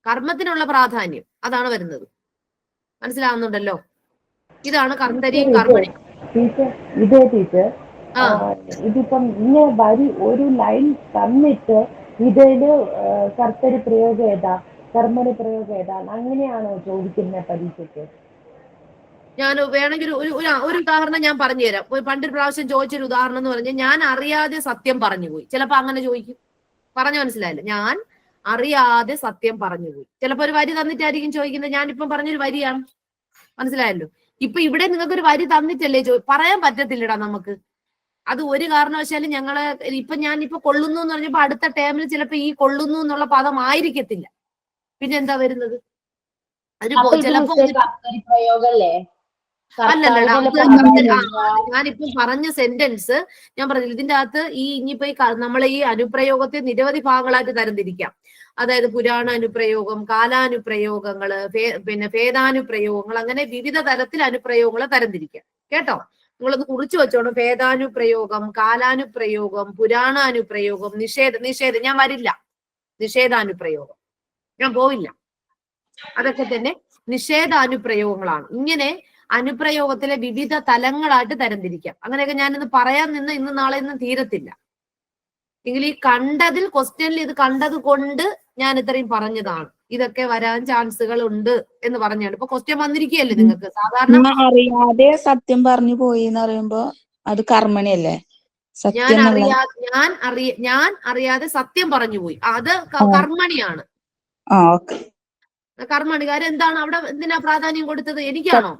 കർമ്മത്തിനുള്ള പ്രാധാന്യം അതാണ് വരുന്നത്. മനസ്സിലാവുന്നുണ്ടല്ലോ? ഇതാണ് കർത്തരിയും കർമ്മണി. ടീച്ചർ ഇതിപ്പം ഇങ്ങനെ വരി ഒരു ലൈൻ തന്നിട്ട് ഇതില് കർത്തരി പ്രയോഗം ഏതാ, കർമ്മണി പ്രയോഗം ഏതാണ്, അങ്ങനെയാണോ ചോദിക്കുന്ന പരീക്ഷയ്ക്ക്? ഞാൻ വേണമെങ്കിൽ ഒരു ഉദാഹരണം ഞാൻ പറഞ്ഞുതരാം. പണ്ടൊരു പ്രാവശ്യം ചോദിച്ചൊരു ഉദാഹരണം എന്ന് പറഞ്ഞാൽ, ഞാൻ അറിയാതെ സത്യം പറഞ്ഞുപോയി. ചിലപ്പോ അങ്ങനെ ചോദിക്കും. പറഞ്ഞു മനസ്സിലായില്ല? ഞാൻ അറിയാതെ സത്യം പറഞ്ഞുപോയി. ചിലപ്പോ ഒരു വരി തന്നിട്ടായിരിക്കും ചോദിക്കുന്നത്. ഞാനിപ്പം പറഞ്ഞൊരു വരിയാണ്, മനസ്സിലായല്ലോ? ഇപ്പൊ ഇവിടെ നിങ്ങൾക്ക് ഒരു വരി തന്നിട്ടല്ലേ പറയാൻ പറ്റത്തില്ലടാ നമുക്ക്. അത് ഒരു കാരണവശാലും ഞങ്ങള് ഞാനിപ്പോ കൊള്ളുന്നു എന്ന് പറഞ്ഞപ്പോ അടുത്ത ടേമിൽ ചിലപ്പോ ഈ കൊള്ളുന്നു എന്നുള്ള പദം ആയിരിക്കത്തില്ല. പിന്നെ എന്താ വരുന്നത്? ചിലപ്പോ അല്ലല്ലടാ, ഞാനിപ്പോ പറഞ്ഞ സെന്റൻസ് ഞാൻ പറഞ്ഞില്ല. ഇതിന്റെ അകത്ത് ഇനിയിപ്പോ നമ്മളെ ഈ അനുപ്രയോഗത്തെ നിരവധി ഭാഗങ്ങളായിട്ട് തരംതിരിക്കാം. അതായത് പുരാണ അനുപ്രയോഗം, കാലാനുപ്രയോഗങ്ങള്, പിന്നെ ഭേദാനുപ്രയോഗങ്ങൾ, അങ്ങനെ വിവിധ തരത്തിൽ അനുപ്രയോഗങ്ങളെ തരംതിരിക്കാം. കേട്ടോ? നിങ്ങളൊന്ന് കുറിച്ചു വെച്ചോണം. ഭേദാനുപ്രയോഗം, കാലാനുപ്രയോഗം, പുരാണാനുപ്രയോഗം, നിഷേധം ഞാൻ വരില്ല. നിഷേധാനുപ്രയോഗം ഞാൻ പോവില്ല. അതൊക്കെ തന്നെ നിഷേധാനുപ്രയോഗങ്ങളാണ്. ഇങ്ങനെ അനുപ്രയോഗത്തിലെ വിവിധ തലങ്ങളായിട്ട് തരംതിരിക്കാം. അങ്ങനെയൊക്കെ ഞാനിന്ന് പറയാൻ നിന്ന് ഇന്ന് നാളെ ഒന്നും തീരത്തില്ല. എങ്കിൽ ഈ കണ്ടതിൽ ക്വസ്റ്റ്യനിൽ ഇത് കണ്ടത് കൊണ്ട് ഞാൻ ഇത്രയും പറഞ്ഞതാണ്. ഇതൊക്കെ വരാൻ ചാൻസുകൾ ഉണ്ട് എന്ന് പറഞ്ഞാണ്. ഇപ്പൊ ക്വസ്റ്റ്യൻ വന്നിരിക്കുകയല്ലേ നിങ്ങൾക്ക്. സാധാരണ അറിയാതെ സത്യം പറഞ്ഞു പോയി എന്ന് പറയുമ്പോ അത് കർമ്മണിയല്ലേ? ഞാൻ അറിയാതെ സത്യം പറഞ്ഞു പോയി, അത് കർമ്മണിയാണ്. കർമ്മണികാരൻ എന്താണ് അവിടെ എന്തിനാ പ്രാധാന്യം കൊടുത്തത്? എനിക്കാണോ?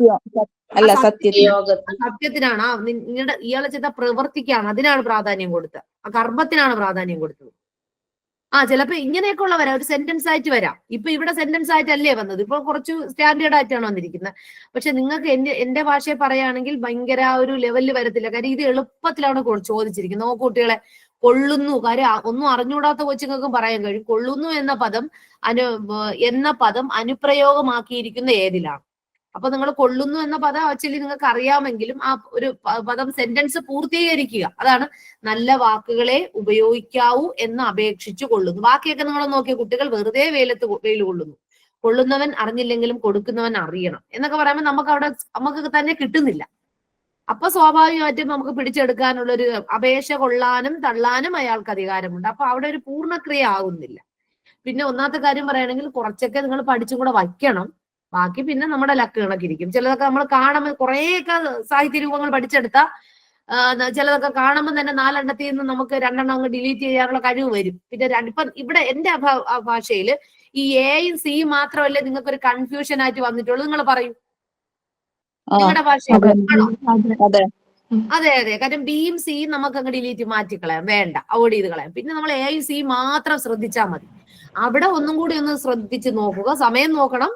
സത്യത്തിനാണ്. നിങ്ങളുടെ ഇയാളെ ചെയ്ത പ്രവൃത്തിക്കാണ്, അതിനാണ് പ്രാധാന്യം കൊടുത്തത്. ആ കർമ്മത്തിനാണ് പ്രാധാന്യം കൊടുത്തത്. ചിലപ്പോ ഇങ്ങനെയൊക്കെ ഉള്ള വരാം, ഒരു സെന്റൻസ് ആയിട്ട് വരാം. ഇപ്പൊ ഇവിടെ സെന്റൻസ് ആയിട്ടല്ലേ വന്നത്, ഇപ്പൊ കുറച്ച് സ്റ്റാൻഡേർഡ് ആയിട്ടാണ് വന്നിരിക്കുന്നത്. പക്ഷെ നിങ്ങൾക്ക് എന്റെ ഭാഷയെ പറയുകയാണെങ്കിൽ ഭയങ്കര ഒരു ലെവലിൽ വരത്തില്ല. കാര്യം ഇത് എളുപ്പത്തിലാണ് ചോദിച്ചിരിക്കുന്നത്. നോക്കൂ കുട്ടികളെ, കൊള്ളുന്നു, കാര്യം ഒന്നും അറിഞ്ഞുകൂടാത്ത കൊച്ചുങ്ങൾക്കും പറയാൻ കഴിയും. കൊള്ളുന്നു എന്ന പദം അനുപ്രയോഗമാക്കിയിരിക്കുന്ന ഏതിലാണ്? അപ്പൊ നിങ്ങൾ കൊള്ളുന്നു എന്ന പദം ആക്ച്വലി നിങ്ങൾക്ക് അറിയാമെങ്കിലും ആ ഒരു പദം സെന്റൻസ് പൂർത്തീകരിക്കുക. അതാണ് നല്ല വാക്കുകളെ ഉപയോഗിക്കാവൂ എന്ന് അപേക്ഷിച്ചു കൊള്ളുന്നു. ബാക്കിയൊക്കെ നിങ്ങൾ നോക്കിയ കുട്ടികൾ വെറുതെ വെയിൽ കൊള്ളുന്നു. കൊള്ളുന്നവൻ അറിഞ്ഞില്ലെങ്കിലും കൊടുക്കുന്നവൻ അറിയണം എന്നൊക്കെ പറയുമ്പോൾ നമുക്ക് തന്നെ കിട്ടുന്നില്ല. അപ്പൊ സ്വാഭാവികമായിട്ടും നമുക്ക് പിടിച്ചെടുക്കാനുള്ളൊരു അപേക്ഷ കൊള്ളാനും തള്ളാനും അയാൾക്ക് അധികാരമുണ്ട്. അപ്പൊ അവിടെ ഒരു പൂർണ്ണക്രിയ ആകുന്നില്ല. പിന്നെ ഒന്നാമത്തെ കാര്യം പറയുകയാണെങ്കിൽ കുറച്ചൊക്കെ നിങ്ങൾ പഠിച്ചും കൂടെ വയ്ക്കണം. ബാക്കി പിന്നെ നമ്മുടെ ലക്ക് കണക്കിരിക്കും. ചിലതൊക്കെ നമ്മൾ കാണുമ്പോൾ കുറേയൊക്കെ സാഹിത്യ രൂപങ്ങൾ പഠിച്ചെടുത്താൽ ചിലതൊക്കെ കാണുമ്പോൾ തന്നെ 4 എണ്ണത്തിൽ നിന്ന് നമുക്ക് 2 എണ്ണം അങ്ങ് ഡിലീറ്റ് ചെയ്യാനുള്ള കഴിവ് വരും. പിന്നെ ഇപ്പം ഇവിടെ എന്റെ ഭാഷയിൽ ഈ എയും സിയും മാത്രമല്ലേ നിങ്ങൾക്ക് ഒരു കൺഫ്യൂഷൻ ആയിട്ട് വന്നിട്ടുള്ളൂ. നിങ്ങൾ പറയൂ, നിങ്ങളുടെ ഭാഷയിൽ ആണോ? അതെ. കാര്യം ബിയും സിയും നമുക്ക് അങ്ങ് ഡിലീറ്റ് മാറ്റിക്കളയാം, വേണ്ട, അവോയ്ഡ് ചെയ്ത് കളയാം. പിന്നെ നമ്മൾ എയും സിയും മാത്രം ശ്രദ്ധിച്ചാൽ മതി. അവിടെ ഒന്നും കൂടി ഒന്ന് ശ്രദ്ധിച്ച് നോക്കുക, സമയം നോക്കണം.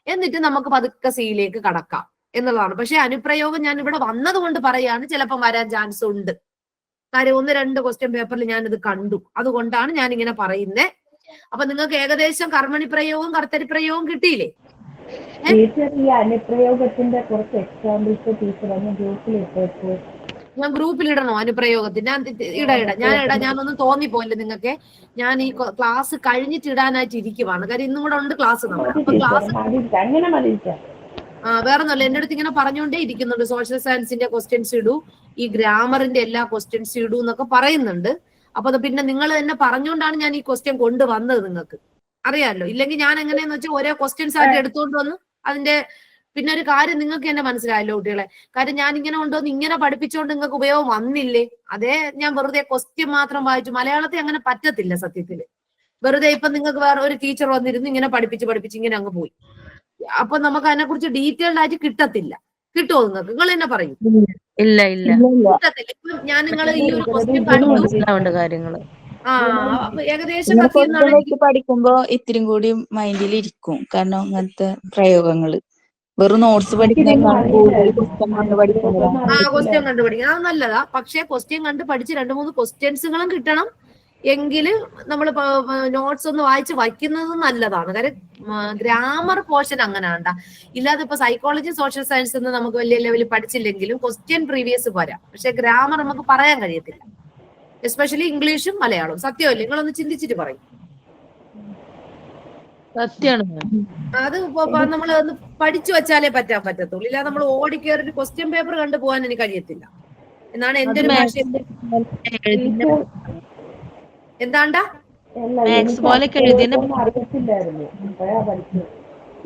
എന്നിട്ട് നമുക്ക് പതുക്കെ സിയിലേക്ക് കടക്കാം എന്നുള്ളതാണ്. പക്ഷെ അനുപ്രയോഗം ഞാൻ ഇവിടെ വന്നത് കൊണ്ട് പറയാണ്, ചിലപ്പം വരാൻ ചാൻസ് ഉണ്ട്. കാര്യം 1-2 ക്വസ്റ്റ്യൻ പേപ്പറിൽ ഞാനിത് കണ്ടു, അതുകൊണ്ടാണ് ഞാൻ ഇങ്ങനെ പറയുന്നത്. അപ്പൊ നിങ്ങൾക്ക് ഏകദേശം കർമ്മണി പ്രയോഗവും കർത്തരി പ്രയോഗവും കിട്ടിയില്ലേ? ടീച്ചർ ഈ അനുപ്രയോഗത്തിന്റെ കുറച്ച് എക്സാമ്പിൾസ് ടീച്ചർ ഒന്ന് ഗ്രൂപ്പിലിട്ടേക്കോ? ഞാൻ ഗ്രൂപ്പിൽ ഇടണോ അനുപ്രയോഗത്തിന്റെ? ഞാനൊന്നും തോന്നിപ്പോയില്ല നിങ്ങൾക്ക്. ഞാൻ ഈ ക്ലാസ് കഴിഞ്ഞിട്ട് ഇടാനായിട്ട് ഇരിക്കുവാണ്. കാര്യം ഇന്നും കൂടെ ഉണ്ട് ക്ലാസ്. വേറൊന്നുമല്ല, എന്റെ അടുത്ത് ഇങ്ങനെ പറഞ്ഞുകൊണ്ടേ ഇരിക്കുന്നുണ്ട്. സോഷ്യൽ സയൻസിന്റെ ക്വസ്റ്റ്യൻസ് ഇടൂ, ഈ ഗ്രാമറിന്റെ എല്ലാ ക്വസ്റ്റ്യൻസ് ഇടൂ എന്നൊക്കെ പറയുന്നുണ്ട്. അപ്പൊ പിന്നെ നിങ്ങൾ തന്നെ പറഞ്ഞുകൊണ്ടാണ് ഞാൻ ഈ ക്വസ്റ്റ്യൻ കൊണ്ടുവന്നത് നിങ്ങൾക്ക്. അറിയാമല്ലോ. ഇല്ലെങ്കിൽ ഞാൻ എങ്ങനെയാന്ന് വെച്ചാൽ ഓരോ ക്വസ്റ്റ്യൻസ് ആയിട്ട് എടുത്തുകൊണ്ട് വന്ന് അതിന്റെ പിന്നെ ഒരു കാര്യം നിങ്ങൾക്ക് തന്നെ മനസ്സിലായല്ലോ കുട്ടികളെ. കാര്യം ഞാൻ ഇങ്ങനെ കൊണ്ടുവന്ന് ഇങ്ങനെ പഠിപ്പിച്ചുകൊണ്ട് നിങ്ങൾക്ക് ഉപയോഗം വന്നില്ലേ? അതേ ഞാൻ വെറുതെ ക്വസ്റ്റ്യൻ മാത്രം വായിച്ചു. മലയാളത്തിൽ അങ്ങനെ പറ്റത്തില്ല സത്യത്തില്. വെറുതെ ഇപ്പൊ നിങ്ങൾക്ക് വേറെ ഒരു ടീച്ചർ വന്നിരുന്നു ഇങ്ങനെ പഠിപ്പിച്ച് ഇങ്ങനെ അങ്ങ് പോയി. അപ്പൊ നമുക്ക് അതിനെ കുറിച്ച് ഡീറ്റെയിൽഡ് ആയിട്ട് കിട്ടത്തില്ല. കിട്ടുമോ നിങ്ങൾക്ക്? നിങ്ങൾ തന്നെ പറയും. ഇല്ല ഇല്ല കിട്ടത്തില്ല. ഇപ്പൊ ഞാൻ നിങ്ങൾ ഈ ഒരു ക്വസ്റ്റ്യൻ കണ്ടു. മനസ്സിലാവേണ്ട കാര്യങ്ങള്. അപ്പൊ ഏകദേശം ഇങ്ങനെ കത്തി ക്വസ്റ്റ്യൻ വെച്ച് പഠിക്കുമ്പോ ഇത്തിരി കൂടി മൈൻഡിൽ ഇരിക്കും. കാരണം അങ്ങനത്തെ പ്രയോഗങ്ങള് വെറും നോട്ട്സ് പഠിക്കുന്നതിനാണ് കൂടുതൽ ക്വസ്റ്റ്യൻ കണ്ട് പഠിക്കുന്നതാണ്. ക്വസ്റ്റ്യൻ കണ്ടുപിടിക്കണം. അത് നല്ലതാ. പക്ഷെ ക്വസ്റ്റ്യൻ കണ്ട് പഠിച്ച് 2-3 ക്വസ്റ്റ്യൻസുകളും കിട്ടണം. എങ്കിൽ നമ്മൾ നോട്ട്സ് ഒന്ന് വായിച്ച് വയ്ക്കുന്നത് നല്ലതാണ്. കാര്യം ഗ്രാമർ പോർഷൻ അങ്ങനെയാണ്ട. ഇല്ലാതെ ഇപ്പൊ സൈക്കോളജി സോഷ്യൽ സയൻസ് എന്ന് നമുക്ക് വലിയ ലെവലിൽ പഠിച്ചില്ലെങ്കിലും ക്വസ്റ്റ്യൻ പ്രീവിയസ് പോരാ. പക്ഷെ ഗ്രാമർ നമുക്ക് പറയാൻ കഴിയത്തില്ല. എസ്പെഷ്യലി ഇംഗ്ലീഷും മലയാളവും. സത്യമല്ലേ? നിങ്ങളൊന്ന് ചിന്തിച്ചിട്ട് പറയും. സത്യമാണ്. അത് നമ്മൾ ഒന്ന് പഠിച്ചു വെച്ചാലേ പറ്റത്തുള്ളൂ. ഇല്ലാതെ നമ്മൾ ഓടിക്കേറി ക്വസ്റ്റ്യൻ പേപ്പർ കണ്ടു പോകാൻ എനിക്ക് കഴിയത്തില്ല എന്നാണ് എന്റെ ഒരു ഭാഷ. എന്താണ്ടാ അറിയത്തില്ലായിരുന്നു,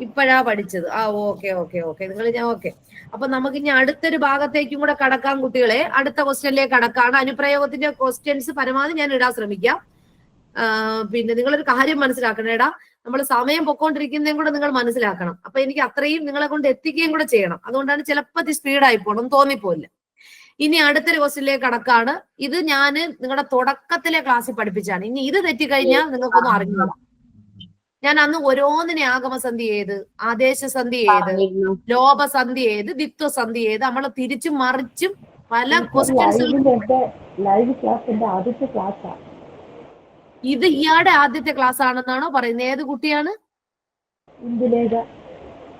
ഇപ്പോഴാ പഠിച്ചത്. ഓക്കെ നിങ്ങൾ ഞാൻ ഓക്കെ. അപ്പൊ നമുക്ക് ഇനി അടുത്തൊരു ഭാഗത്തേക്കും കൂടെ കടക്കാം കുട്ടികളെ. അടുത്ത ക്വസ്റ്റ്യനിലേക്ക് കടക്കാണ്. അനുപ്രയോഗത്തിന്റെ ക്വസ്റ്റ്യൻസ് പരമാവധി ഞാൻ ഇടാൻ ശ്രമിക്കാം. പിന്നെ നിങ്ങളൊരു കാര്യം മനസ്സിലാക്കണേടാ, നമ്മൾ സമയം പൊക്കോണ്ടിരിക്കുന്നതും കൂടെ നിങ്ങൾ മനസ്സിലാക്കണം. അപ്പൊ എനിക്ക് അത്രയും നിങ്ങളെ കൊണ്ട് എത്തിക്കുകയും കൂടെ ചെയ്യണം. അതുകൊണ്ടാണ് ചിലപ്പോൾ സ്പീഡായി പോകണം, തോന്നിപ്പോയില്ല. ഇനി അടുത്തൊരു ക്വസ്റ്റ്യനിലേക്ക് കടക്കാണ്. ഇത് ഞാൻ നിങ്ങളുടെ തുടക്കത്തിലെ ക്ലാസ്സിൽ പഠിപ്പിച്ചാണ്. ഇനി ഇത് തെറ്റിക്കഴിഞ്ഞാൽ നിങ്ങൾക്കൊന്നും അറിഞ്ഞൂടാ. ഞാൻ അന്ന് ഓരോന്നിനെ ആഗമസന്ധി ഏത്, ആദേശസന്ധി ഏത്, ലോപസന്ധി ഏത്, ദിത്വസന്ധി ഏത് നമ്മൾ തിരിച്ചും മറിച്ചും പല ക്വസ്റ്റ്യൻസ്. ലൈവ് ക്ലാസിന്റെ ആദ്യത്തെ ക്ലാസ്സാ ഇത്. ഇയാളുടെ ആദ്യത്തെ ക്ലാസ് ആണെന്നാണോ പറയുന്നത്? ഏത് കുട്ടിയാണ്? ഇന്ദുലേഖ.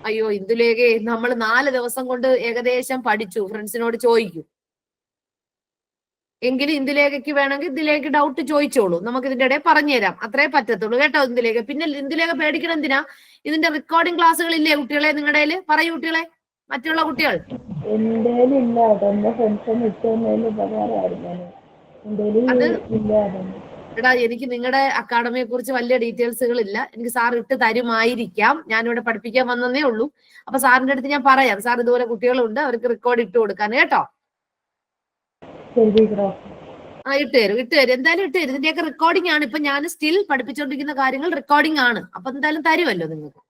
അയ്യോ ഇന്ദുലേഖേ, നമ്മൾ 4 ദിവസം കൊണ്ട് ഏകദേശം പഠിച്ചു. ഫ്രണ്ട്സിനോട് ചോദിക്കും. എങ്കിലും ഇന്ദുലേഖയ്ക്ക് വേണമെങ്കിൽ ഇന്ദുലേഖ ഡൗട്ട് ചോദിച്ചോളൂ, നമുക്ക് ഇതിന്റെ ഇടയിൽ പറഞ്ഞുതരാം. അത്രേ പറ്റത്തുള്ളൂ കേട്ടോ ഇന്ദുലേഖ. പിന്നെ ഇന്ദുലേഖ പേടിക്കണം എന്തിനാ? ഇതിന്റെ റെക്കോർഡിംഗ് ക്ലാസ്സുകൾ ഇല്ലേ കുട്ടികളെ നിങ്ങളുടെ? പറയൂ കുട്ടികളെ, മറ്റുള്ള കുട്ടികൾ. എന്റെ ഇല്ല, അതെന്റെ ഫ്രണ്ട്സിന് ഇട്ടുന്നതിൽ ഉപകാരമായിരുന്നു. അത് എടാ, എനിക്ക് നിങ്ങളുടെ അക്കാഡമിയെ കുറിച്ച് വലിയ ഡീറ്റെയിൽസുകൾ ഇല്ല. എനിക്ക് സാർ ഇട്ട് തരുമായിരിക്കാം. ഞാനിവിടെ പഠിപ്പിക്കാൻ വന്നതേ ഉള്ളൂ. അപ്പൊ സാറിന്റെ അടുത്ത് ഞാൻ പറയാം, സാർ ഇതുപോലെ കുട്ടികളുണ്ട്, അവർക്ക് റെക്കോർഡ് ഇട്ട് കൊടുക്കാൻ കേട്ടോ. ഇട്ടുതരും. എന്തായാലും ഇട്ടുതരും. ഇതിന്റെയൊക്കെ റെക്കോർഡിംഗ് ആണ്. ഇപ്പൊ ഞാൻ സ്റ്റിൽ പഠിപ്പിച്ചുകൊണ്ടിരിക്കുന്ന കാര്യങ്ങൾ റെക്കോർഡിംഗ് ആണ്. അപ്പൊ എന്തായാലും തരുമല്ലോ നിങ്ങൾക്ക്.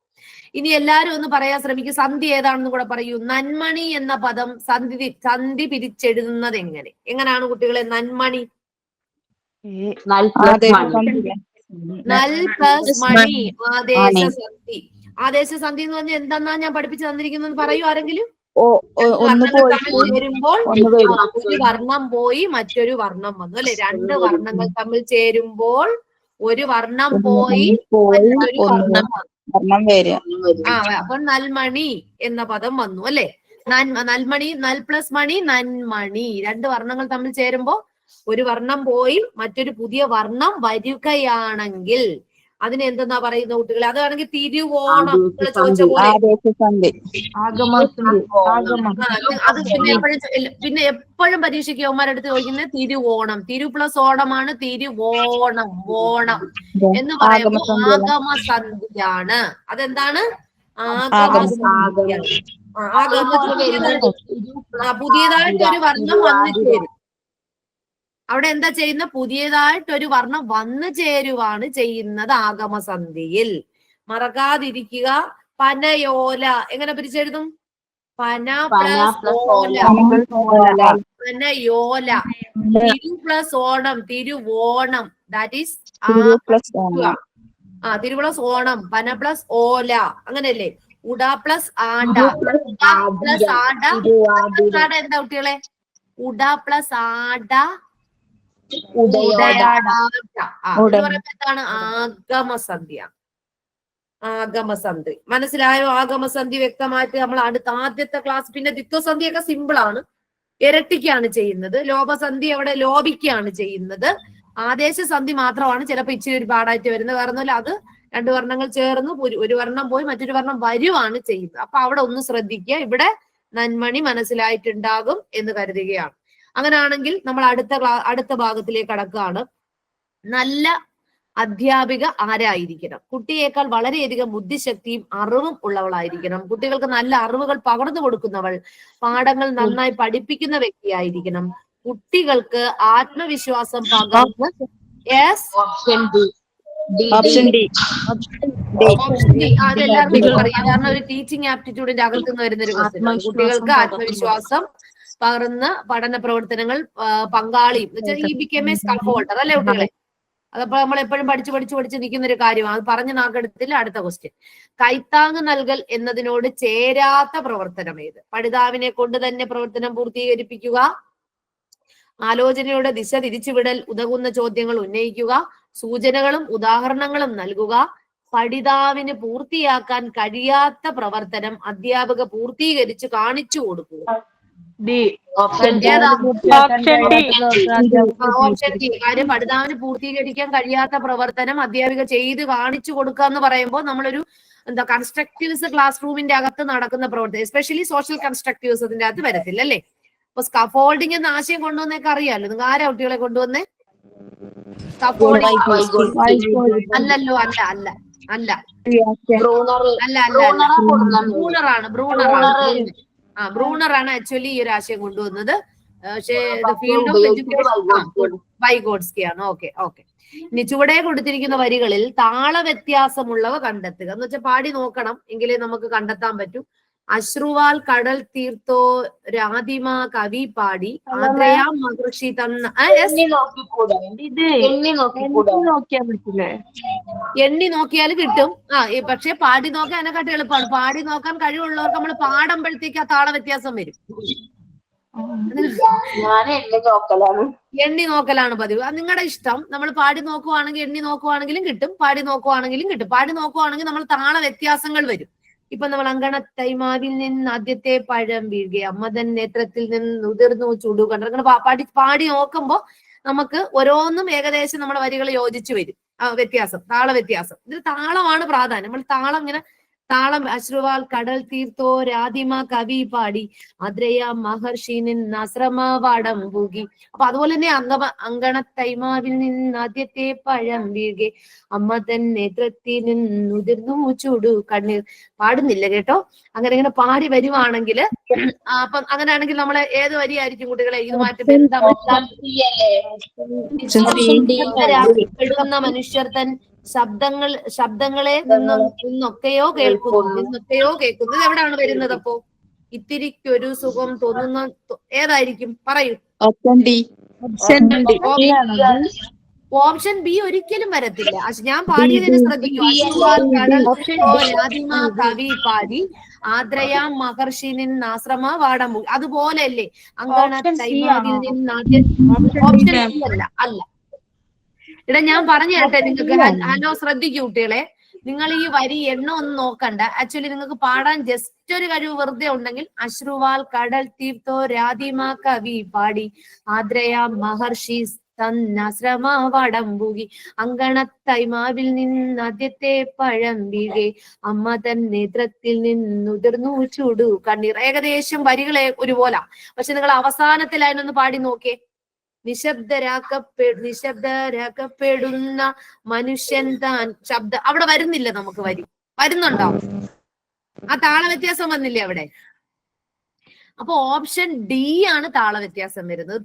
ഇനി എല്ലാരും ഒന്ന് പറയാൻ ശ്രമിക്കും. സന്ധി ഏതാണെന്ന് കൂടെ പറയൂ. നന്മണി എന്ന പദം സന്ധി പിരിച്ചെഴുതുന്നത് എങ്ങനെയാണ് കുട്ടികളെ? നന്മണി നൽ പ്ലസ് മണി ആദേശസന്ധി. ആദേശസന്ധി എന്ന് പറഞ്ഞാൽ എന്താന്നാ ഞാൻ പഠിപ്പിച്ചു തന്നിരിക്കുന്നത് പറയൂ ആരെങ്കിലും? ചേരുമ്പോൾ ഒരു വർണ്ണം പോയി മറ്റൊരു വർണ്ണം വന്നു അല്ലെ? 2 വർണ്ണങ്ങൾ തമ്മിൽ ചേരുമ്പോൾ ഒരു വർണ്ണം പോയി മറ്റൊരു വർണ്ണം വന്നു. അപ്പൊ നൽമണി എന്ന പദം വന്നു അല്ലെ? നൽമണി, നൽ പ്ലസ് മണി, നന്മണി. 2 വർണ്ണങ്ങൾ തമ്മിൽ ചേരുമ്പോ ഒരു വർണ്ണം പോയി മറ്റൊരു പുതിയ വർണ്ണം വരികയാണെങ്കിൽ അതിന് എന്തെന്നാ പറയുന്ന കുട്ടികളെ? അതാണെങ്കിൽ തിരുവോണം. ചോദിച്ച പോലെ അത് പിന്നെ എപ്പോഴും പരീക്ഷയ്ക്ക് അവന്മാരെടുത്ത് ചോദിക്കുന്നത് തിരുവോണം. തിരു പ്ലസ് ഓണമാണ് തിരുവോണം. ഓണം എന്ന് പറയുമ്പോൾ ആഗമസന്ധിയാണ്. അതെന്താണ്? ആഗമസന്ധിയാണ്. പുതിയതായിട്ട് ഒരു വർണ്ണം വന്നു ചേരും. അവിടെ എന്താ ചെയ്യുന്ന? പുതിയതായിട്ടൊരു വർണ്ണം വന്നു ചേരുവാണ് ചെയ്യുന്നത് ആഗമസന്ധിയിൽ. മറക്കാതിരിക്കുക. പനയോല എങ്ങനെ പിരിച്ചെഴുതും? പന പ്ലസ് ഓല, പനയോല. തിരു plus Onam, Thiruvonam. That is തിരു പ്ലസ് ഓണം, പന പ്ലസ് ഓല. അങ്ങനെയല്ലേ? ഉട പ്ലസ് ആട. പ്ലസ് ആട. എന്താ കുട്ടികളെ? ഉട പ്ലസ് ആട. എന്താണ്? ആഗമസന്ധ്യ. ആഗമസന്ധി മനസ്സിലായോ? ആഗമസന്ധി വ്യക്തമായിട്ട് നമ്മൾ ആദ്യത്തെ ക്ലാസ്. പിന്നെ ദിത്വസന്ധിയൊക്കെ സിമ്പിൾ ആണ്, ഇരട്ടിക്കാണ് ചെയ്യുന്നത്. ലോപസന്ധി അവിടെ ലോപിക്കാണ് ചെയ്യുന്നത്. ആദേശസന്ധി മാത്രമാണ് ചിലപ്പോൾ ഇച്ചിരി ഒരു പാടായിട്ട് വരുന്നത്. വേറെ ഒന്നുമില്ല, അത് 2 വർണ്ണങ്ങൾ ചേർന്ന് ഒരു വർണ്ണം പോയി മറ്റൊരു വർണ്ണം വരുവാണ് ചെയ്യുന്നത്. അപ്പൊ അവിടെ ഒന്ന് ശ്രദ്ധിക്കുക. ഇവിടെ നന്മണി മനസ്സിലായിട്ടുണ്ടാകും എന്ന് കരുതുകയാണ്. അങ്ങനെയാണെങ്കിൽ നമ്മൾ അടുത്ത ഭാഗത്തിലേക്ക് കടക്കുകയാണ്. നല്ല അധ്യാപിക ആരായിരിക്കണം? കുട്ടിയേക്കാൾ വളരെയധികം ബുദ്ധിശക്തിയും അറിവും ഉള്ളവളായിരിക്കണം. കുട്ടികൾക്ക് നല്ല അറിവുകൾ പകർന്നു കൊടുക്കുന്നവൾ. പാഠങ്ങൾ നന്നായി പഠിപ്പിക്കുന്ന വ്യക്തിയായിരിക്കണം. കുട്ടികൾക്ക് ആത്മവിശ്വാസം പകർന്ന് ഓപ്ഷൻ ഡി. Option D. അതെല്ലാവർക്കും അറിയാം. കാരണം ഒരു ടീച്ചിങ് ആപ്റ്റിറ്റ്യൂഡിന്റെ അകത്തുനിന്ന് വരുന്ന ഒരു ക്വസ്റ്റ്യൻ ആണ്. കുട്ടികൾക്ക് ആത്മവിശ്വാസം പകർന്ന് പഠന പ്രവർത്തനങ്ങൾ പങ്കാളിയും എന്ന് വെച്ചാൽ ഈ ബിക്കം എ സ്കൾഫോൾഡർ അല്ലെ കുട്ടികളെ? അതപ്പോ നമ്മൾ എപ്പോഴും പഠിച്ച് നിൽക്കുന്ന ഒരു കാര്യമാണ്. അത് പറഞ്ഞ നാക്കെടുത്തില്ല. അടുത്ത ക്വസ്റ്റ്യൻ. കൈത്താങ് നൽകൽ എന്നതിനോട് ചേരാത്ത പ്രവർത്തനം ഏത്? പഠിതാവിനെ കൊണ്ട് തന്നെ പ്രവർത്തനം പൂർത്തീകരിപ്പിക്കുക, ആലോചനയുടെ ദിശ തിരിച്ചുവിടൽ, ഉതകുന്ന ചോദ്യങ്ങൾ ഉന്നയിക്കുക, സൂചനകളും ഉദാഹരണങ്ങളും നൽകുക, പഠിതാവിന് പൂർത്തിയാക്കാൻ കഴിയാത്ത പ്രവർത്തനം അധ്യാപക പൂർത്തീകരിച്ച് കാണിച്ചു കൊടുക്കുക. Option D. കാര്യം പഠിതാവിന് പൂർത്തീകരിക്കാൻ കഴിയാത്ത പ്രവർത്തനം അധ്യാപിക ചെയ്ത് കാണിച്ചു കൊടുക്കുക എന്ന് പറയുമ്പോൾ നമ്മളൊരു കൺസ്ട്രക്റ്റീവ്സ് ക്ലാസ് റൂമിന്റെ അകത്ത് നടക്കുന്ന പ്രവർത്തനം, എസ്പെഷ്യലി സോഷ്യൽ കൺസ്ട്രക്റ്റീവ്സ് അതിന്റെ അകത്ത് വരത്തില്ല അല്ലേ? അപ്പൊ സ്കഫോൾഡിംഗ് എന്ന ആശയം കൊണ്ടുവന്നേക്ക് അറിയാലോ. നിങ്ങൾ ആരാ കുട്ടികളെ കൊണ്ടുവന്നേ? അല്ലല്ലോ, ബ്രൂണറാണ് ആക്ച്വലി ഈ ഒരു ആശയം കൊണ്ടുവന്നത്. പക്ഷേ ഫീൽഡ് ഓഫ് എഡ്യൂക്കേഷൻ വൈഗോട്സ്കി ആണ്. ഓക്കെ. ഇനി ചുവടെ കൊടുത്തിരിക്കുന്ന വരികളിൽ താള വ്യത്യാസമുള്ളവ കണ്ടെത്തുക എന്ന് വെച്ചാൽ പാടി നോക്കണം, എങ്കിലേ നമുക്ക് കണ്ടെത്താൻ പറ്റൂ. അശ്രുവാൽ കടൽ തീർത്തോ രാധിമ കവി പാടി ആദ്രയാ മഹർഷി തന്ന എണ്ണി നോക്കിയാൽ കിട്ടും. പക്ഷെ പാടി നോക്കാൻ അതിനെക്കാട്ടി എളുപ്പമാണ്. പാടി നോക്കാൻ കഴിവുള്ളവർക്ക് നമ്മൾ പാടുമ്പോഴത്തേക്ക് ആ താള വ്യത്യാസം വരും. എണ്ണി നോക്കലാണ് പതിവ്. അത് നിങ്ങളുടെ ഇഷ്ടം. നമ്മൾ പാടി നോക്കുവാണെങ്കിൽ എണ്ണി നോക്കുവാണെങ്കിലും കിട്ടും, പാടി നോക്കുവാണെങ്കിലും കിട്ടും. പാടി നോക്കുവാണെങ്കിൽ നമ്മൾ താള വ്യത്യാസങ്ങൾ വരും. ഇപ്പൊ നമ്മൾ അങ്കണത്തൈമാവിൽ നിന്ന് ആദ്യത്തെ പഴം വീഴുക, അമ്മതൻ നേത്രത്തിൽ നിന്ന് ഉതിർന്നു ചുടു കണ്ട പാടി നോക്കുമ്പോ നമുക്ക് ഓരോന്നും ഏകദേശം നമ്മുടെ വരികൾ യോജിച്ചു വരും. വ്യത്യാസം, താള വ്യത്യാസം. ഇതിൽ താളമാണ് പ്രാധാന്യം. നമ്മൾ താളം ഇങ്ങനെ താളം അശ്രുവാൽ കടൽ തീർത്തോ രാധിമ കവി പാടി ആദ്രയ മഹർഷി നിന്നാശ്രമവാടം പൂകി. അപ്പൊ അതുപോലെ തന്നെ അങ്കണത്തൈമാവിൽ നിന്ന് ആദ്യത്തെ പഴം വീഴുക, അമ്മ തൻ നേത്രത്തിൽ നിന്നുതിർന്നു ചൂടു കണ്ണീർ. പാടുന്നില്ല കേട്ടോ. അങ്ങനെ പാടി വരുവാണെങ്കിൽ അപ്പം അങ്ങനെയാണെങ്കിൽ നമ്മളെ ഏത് വരിയായിരിക്കും കുട്ടികളെ? ഇതുമായിട്ട് ബന്ധപ്പെടുന്ന മനുഷ്യർ തൻ ശബ്ദങ്ങളെ നിന്നൊക്കെയോ കേൾക്കുന്നു. ഇത് എവിടെയാണ് വരുന്നത്? അപ്പോ ഇത്തിരിക്കൊരു സുഖം തോന്നുന്ന ഏതായിരിക്കും? പറയൂ. ഓപ്ഷൻ ബി ഒരിക്കലും വരത്തില്ല. ഞാൻ പാടിയതിന് ശ്രദ്ധിക്കൂ. രാധിമ കവി പാടി ആദ്രയാ മഹർഷി നിന്നാശ്രമ വാടം. അതുപോലെ അല്ലേ അങ്കണത്തൈമാവിൽ നിന്ന് ഓപ്ഷൻ അല്ല. ഇവിടെ ഞാൻ പറഞ്ഞു തരട്ടെ നിങ്ങൾക്ക്. ഹലോ, ശ്രദ്ധിക്കൂ കുട്ടികളെ. നിങ്ങൾ ഈ വരി എണ്ണ ഒന്നും നോക്കണ്ട. ആക്ച്വലി നിങ്ങൾക്ക് പാടാൻ ജസ്റ്റ് ഒരു കഴിവ് വെറുതെ ഉണ്ടെങ്കിൽ അശ്രുവാൽ കടൽ തീർത്തോ രാധിമ കവി പാടി ആദ്രയാ മഹർഷി തന്നാശ്രമവാടം പൂകി അങ്കണത്തൈമാവിൽ നിന്ന് ആദ്യത്തെ പഴം വീഴെ അമ്മ തൻ നേത്രത്തിൽ നിന്നുതിർന്നു ചൂടു കണ്ണീർ. ഏകദേശം വരികളെ ഒരുപോലെ. പക്ഷെ നിങ്ങൾ അവസാനത്തിലായിട്ടൊന്ന് പാടി നോക്കിയേ. നിശബ്ദരാക്കപ്പെടുന്ന മനുഷ്യൻ താൻ ശബ്ദം അവിടെ വരുന്നില്ല. നമുക്ക് വരി വരുന്നുണ്ടോ? ആ താള വ്യത്യാസം വന്നില്ലേ അവിടെ? അപ്പൊ ഓപ്ഷൻ ഡി ആണ് താള വ്യത്യാസം വരുന്നത്.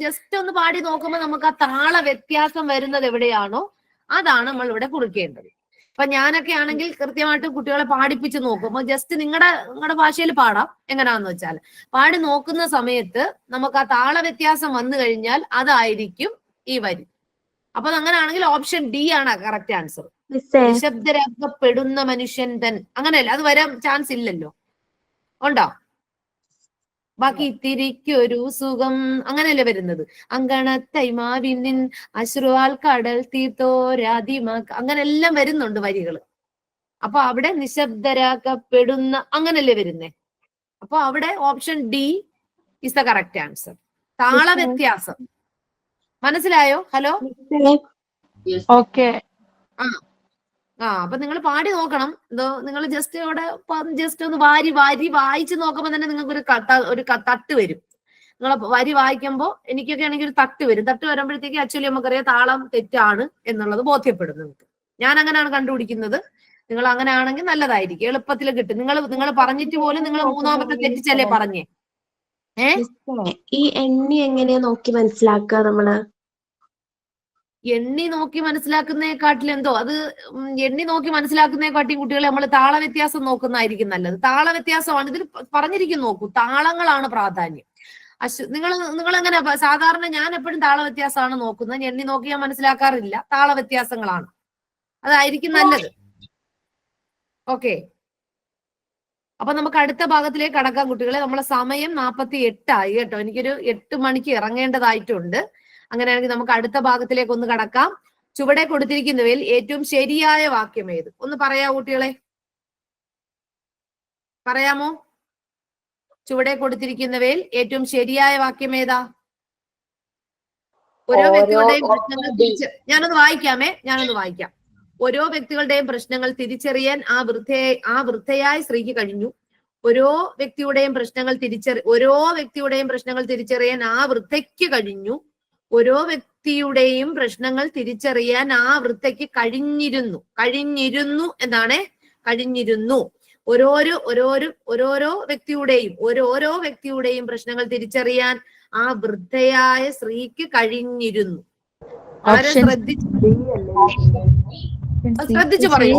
ജസ്റ്റ് ഒന്ന് പാടി നോക്കുമ്പോൾ നമുക്ക് ആ താള വ്യത്യാസം വരുന്നത് എവിടെയാണോ അതാണ് നമ്മൾ ഇവിടെ കുറിക്കേണ്ടത്. അപ്പൊ ഞാനൊക്കെ ആണെങ്കിൽ കൃത്യമായിട്ട് കുട്ടികളെ പാടിപ്പിച്ച് നോക്കും. അപ്പൊ ജസ്റ്റ് നിങ്ങളുടെ ഭാഷയിൽ പാടാം, എങ്ങനെയാന്ന് വെച്ചാൽ പാടി നോക്കുന്ന സമയത്ത് നമുക്ക് ആ താള വ്യത്യാസം വന്നു കഴിഞ്ഞാൽ അതായിരിക്കും ഈ വരി. അപ്പൊ അങ്ങനെയാണെങ്കിൽ ഓപ്ഷൻ ഡി ആണ് കറക്റ്റ് ആൻസർ. നിശബ്ദരാക്കപ്പെടുന്ന മനുഷ്യൻ തൻ. അങ്ങനെയല്ല, അത് വരാൻ ചാൻസ് ഇല്ലല്ലോ. ഉണ്ടോ? ബാക്കി ഇത്തിരിക്കൊരു സുഖം അങ്ങനെയല്ലേ വരുന്നത്. അങ്കണത്തൈമാവിൽ നിന്ന് അശ്രുവാൽ കടൽ തീർത്തോ രാധിമ അങ്ങനെ എല്ലാം വരുന്നുണ്ട് വരികൾ. അപ്പൊ അവിടെ നിശബ്ദരാക്കപ്പെടുന്ന അങ്ങനല്ലേ വരുന്നേ. അപ്പൊ അവിടെ option D is the correct answer. താള വ്യത്യാസം മനസ്സിലായോ? Hello, okay. അപ്പൊ നിങ്ങൾ പാടി നോക്കണം. നിങ്ങൾ ജസ്റ്റ് അവിടെ ജസ്റ്റ് ഒന്ന് വായിച്ചു നോക്കുമ്പോ തന്നെ നിങ്ങൾക്ക് ഒരു തട്ട് വരും. നിങ്ങൾ വരി വായിക്കുമ്പോൾ എനിക്കൊക്കെ ആണെങ്കിൽ ഒരു തട്ട് വരും. തട്ട് വരുമ്പോഴത്തേക്ക് ആക്ച്വലി നമുക്കറിയാം താളം തെറ്റാണ് എന്നുള്ളത് ബോധ്യപ്പെടും നിങ്ങൾക്ക്. ഞാൻ അങ്ങനെയാണ് കണ്ടുപിടിക്കുന്നത്. നിങ്ങൾ അങ്ങനെ ആണെങ്കിൽ നല്ലതായിരിക്കും, എളുപ്പത്തിൽ കിട്ടും. നിങ്ങൾ പറഞ്ഞിട്ട് പോലും നിങ്ങൾ മൂന്നാമത്തെ തെറ്റിച്ചല്ലേ പറഞ്ഞേ. ഈ എണ്ണി എങ്ങനെയാ നോക്കി മനസ്സിലാക്കുക നമ്മള്? എണ്ണി നോക്കി മനസ്സിലാക്കുന്നതിനെക്കാട്ടിൽ എന്തോ അത് എണ്ണി നോക്കി മനസ്സിലാക്കുന്നതിനെക്കാട്ടിയും കുട്ടികളെ നമ്മൾ താള വ്യത്യാസം നോക്കുന്നതായിരിക്കും നല്ലത്. താള വ്യത്യാസമാണ് ഇതിൽ പറഞ്ഞിരിക്കും. നോക്കൂ, താളങ്ങളാണ് പ്രാധാന്യം. നിങ്ങൾ എങ്ങനെ സാധാരണ ഞാൻ എപ്പോഴും താള വ്യത്യാസമാണ് നോക്കുന്നത്. എണ്ണി നോക്കി ഞാൻ മനസ്സിലാക്കാറില്ല, താള വ്യത്യാസങ്ങളാണ്, അതായിരിക്കും നല്ലത്. ഓക്കെ, അപ്പൊ നമുക്ക് അടുത്ത ഭാഗത്തിലേക്ക് കടക്കാം കുട്ടികളെ. നമ്മളെ സമയം 48 കേട്ടോ. എനിക്കൊരു 8 മണിക്ക് ഇറങ്ങേണ്ടതായിട്ടുണ്ട്. അങ്ങനെയാണെങ്കിൽ നമുക്ക് അടുത്ത ഭാഗത്തിലേക്ക് ഒന്ന് കടക്കാം. ചുവടെ കൊടുത്തിരിക്കുന്നവയിൽ ഏറ്റവും ശരിയായ വാക്യം ഏത്? ഒന്ന് പറയാമോ കുട്ടികളെ? പറയാമോ? ചുവടെ കൊടുത്തിരിക്കുന്നവയിൽ ഏറ്റവും ശരിയായ വാക്യം ഏതാ? ഓരോ വ്യക്തികളുടെയും പ്രശ്നങ്ങൾ ഞാനൊന്ന് വായിക്കാം. ഓരോ വ്യക്തികളുടെയും പ്രശ്നങ്ങൾ തിരിച്ചറിയാൻ ആ വൃദ്ധയായ സ്ത്രീക്ക് കഴിഞ്ഞു. ഓരോ വ്യക്തിയുടെയും പ്രശ്നങ്ങൾ തിരിച്ചറിയാൻ ആ വൃദ്ധയ്ക്ക് കഴിഞ്ഞു. ഓരോ വ്യക്തിയുടെയും പ്രശ്നങ്ങൾ തിരിച്ചറിയാൻ ആ വൃദ്ധയ്ക്ക് കഴിഞ്ഞിരുന്നു എന്നാണ്. കഴിഞ്ഞിരുന്നു. ഓരോ വ്യക്തിയുടെയും പ്രശ്നങ്ങൾ തിരിച്ചറിയാൻ ആ വൃദ്ധയായ സ്ത്രീക്ക് കഴിഞ്ഞിരുന്നു. വളരെ ശ്രദ്ധിച്ചു പറയൂ.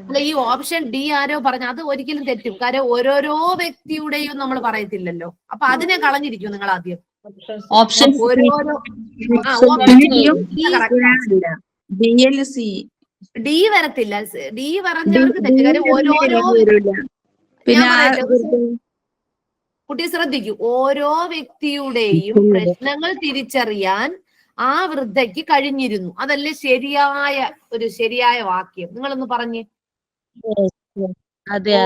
അല്ല, ഈ ഓപ്ഷൻ ഡി ആരോ പറഞ്ഞു, അത് ഒരിക്കലും തെറ്റും. കാര്യം ഓരോരോ വ്യക്തിയുടെയും നമ്മൾ പറയത്തില്ലല്ലോ. അപ്പൊ അതിനെ കളഞ്ഞിരിക്കും നിങ്ങൾ ആദ്യം. ഡി വരത്തില്ല. ഡി പറഞ്ഞവർക്ക് തെറ്റ്. കാര്യം ഓരോരോ കുട്ടി ശ്രദ്ധിക്കൂ. ഓരോ വ്യക്തിയുടെയും പ്രശ്നങ്ങൾ തിരിച്ചറിയാൻ ആ വൃദ്ധയ്ക്ക് കഴിഞ്ഞിരുന്നു. അതല്ലേ ശരിയായ വാക്യം? നിങ്ങളൊന്ന് പറഞ്ഞേ.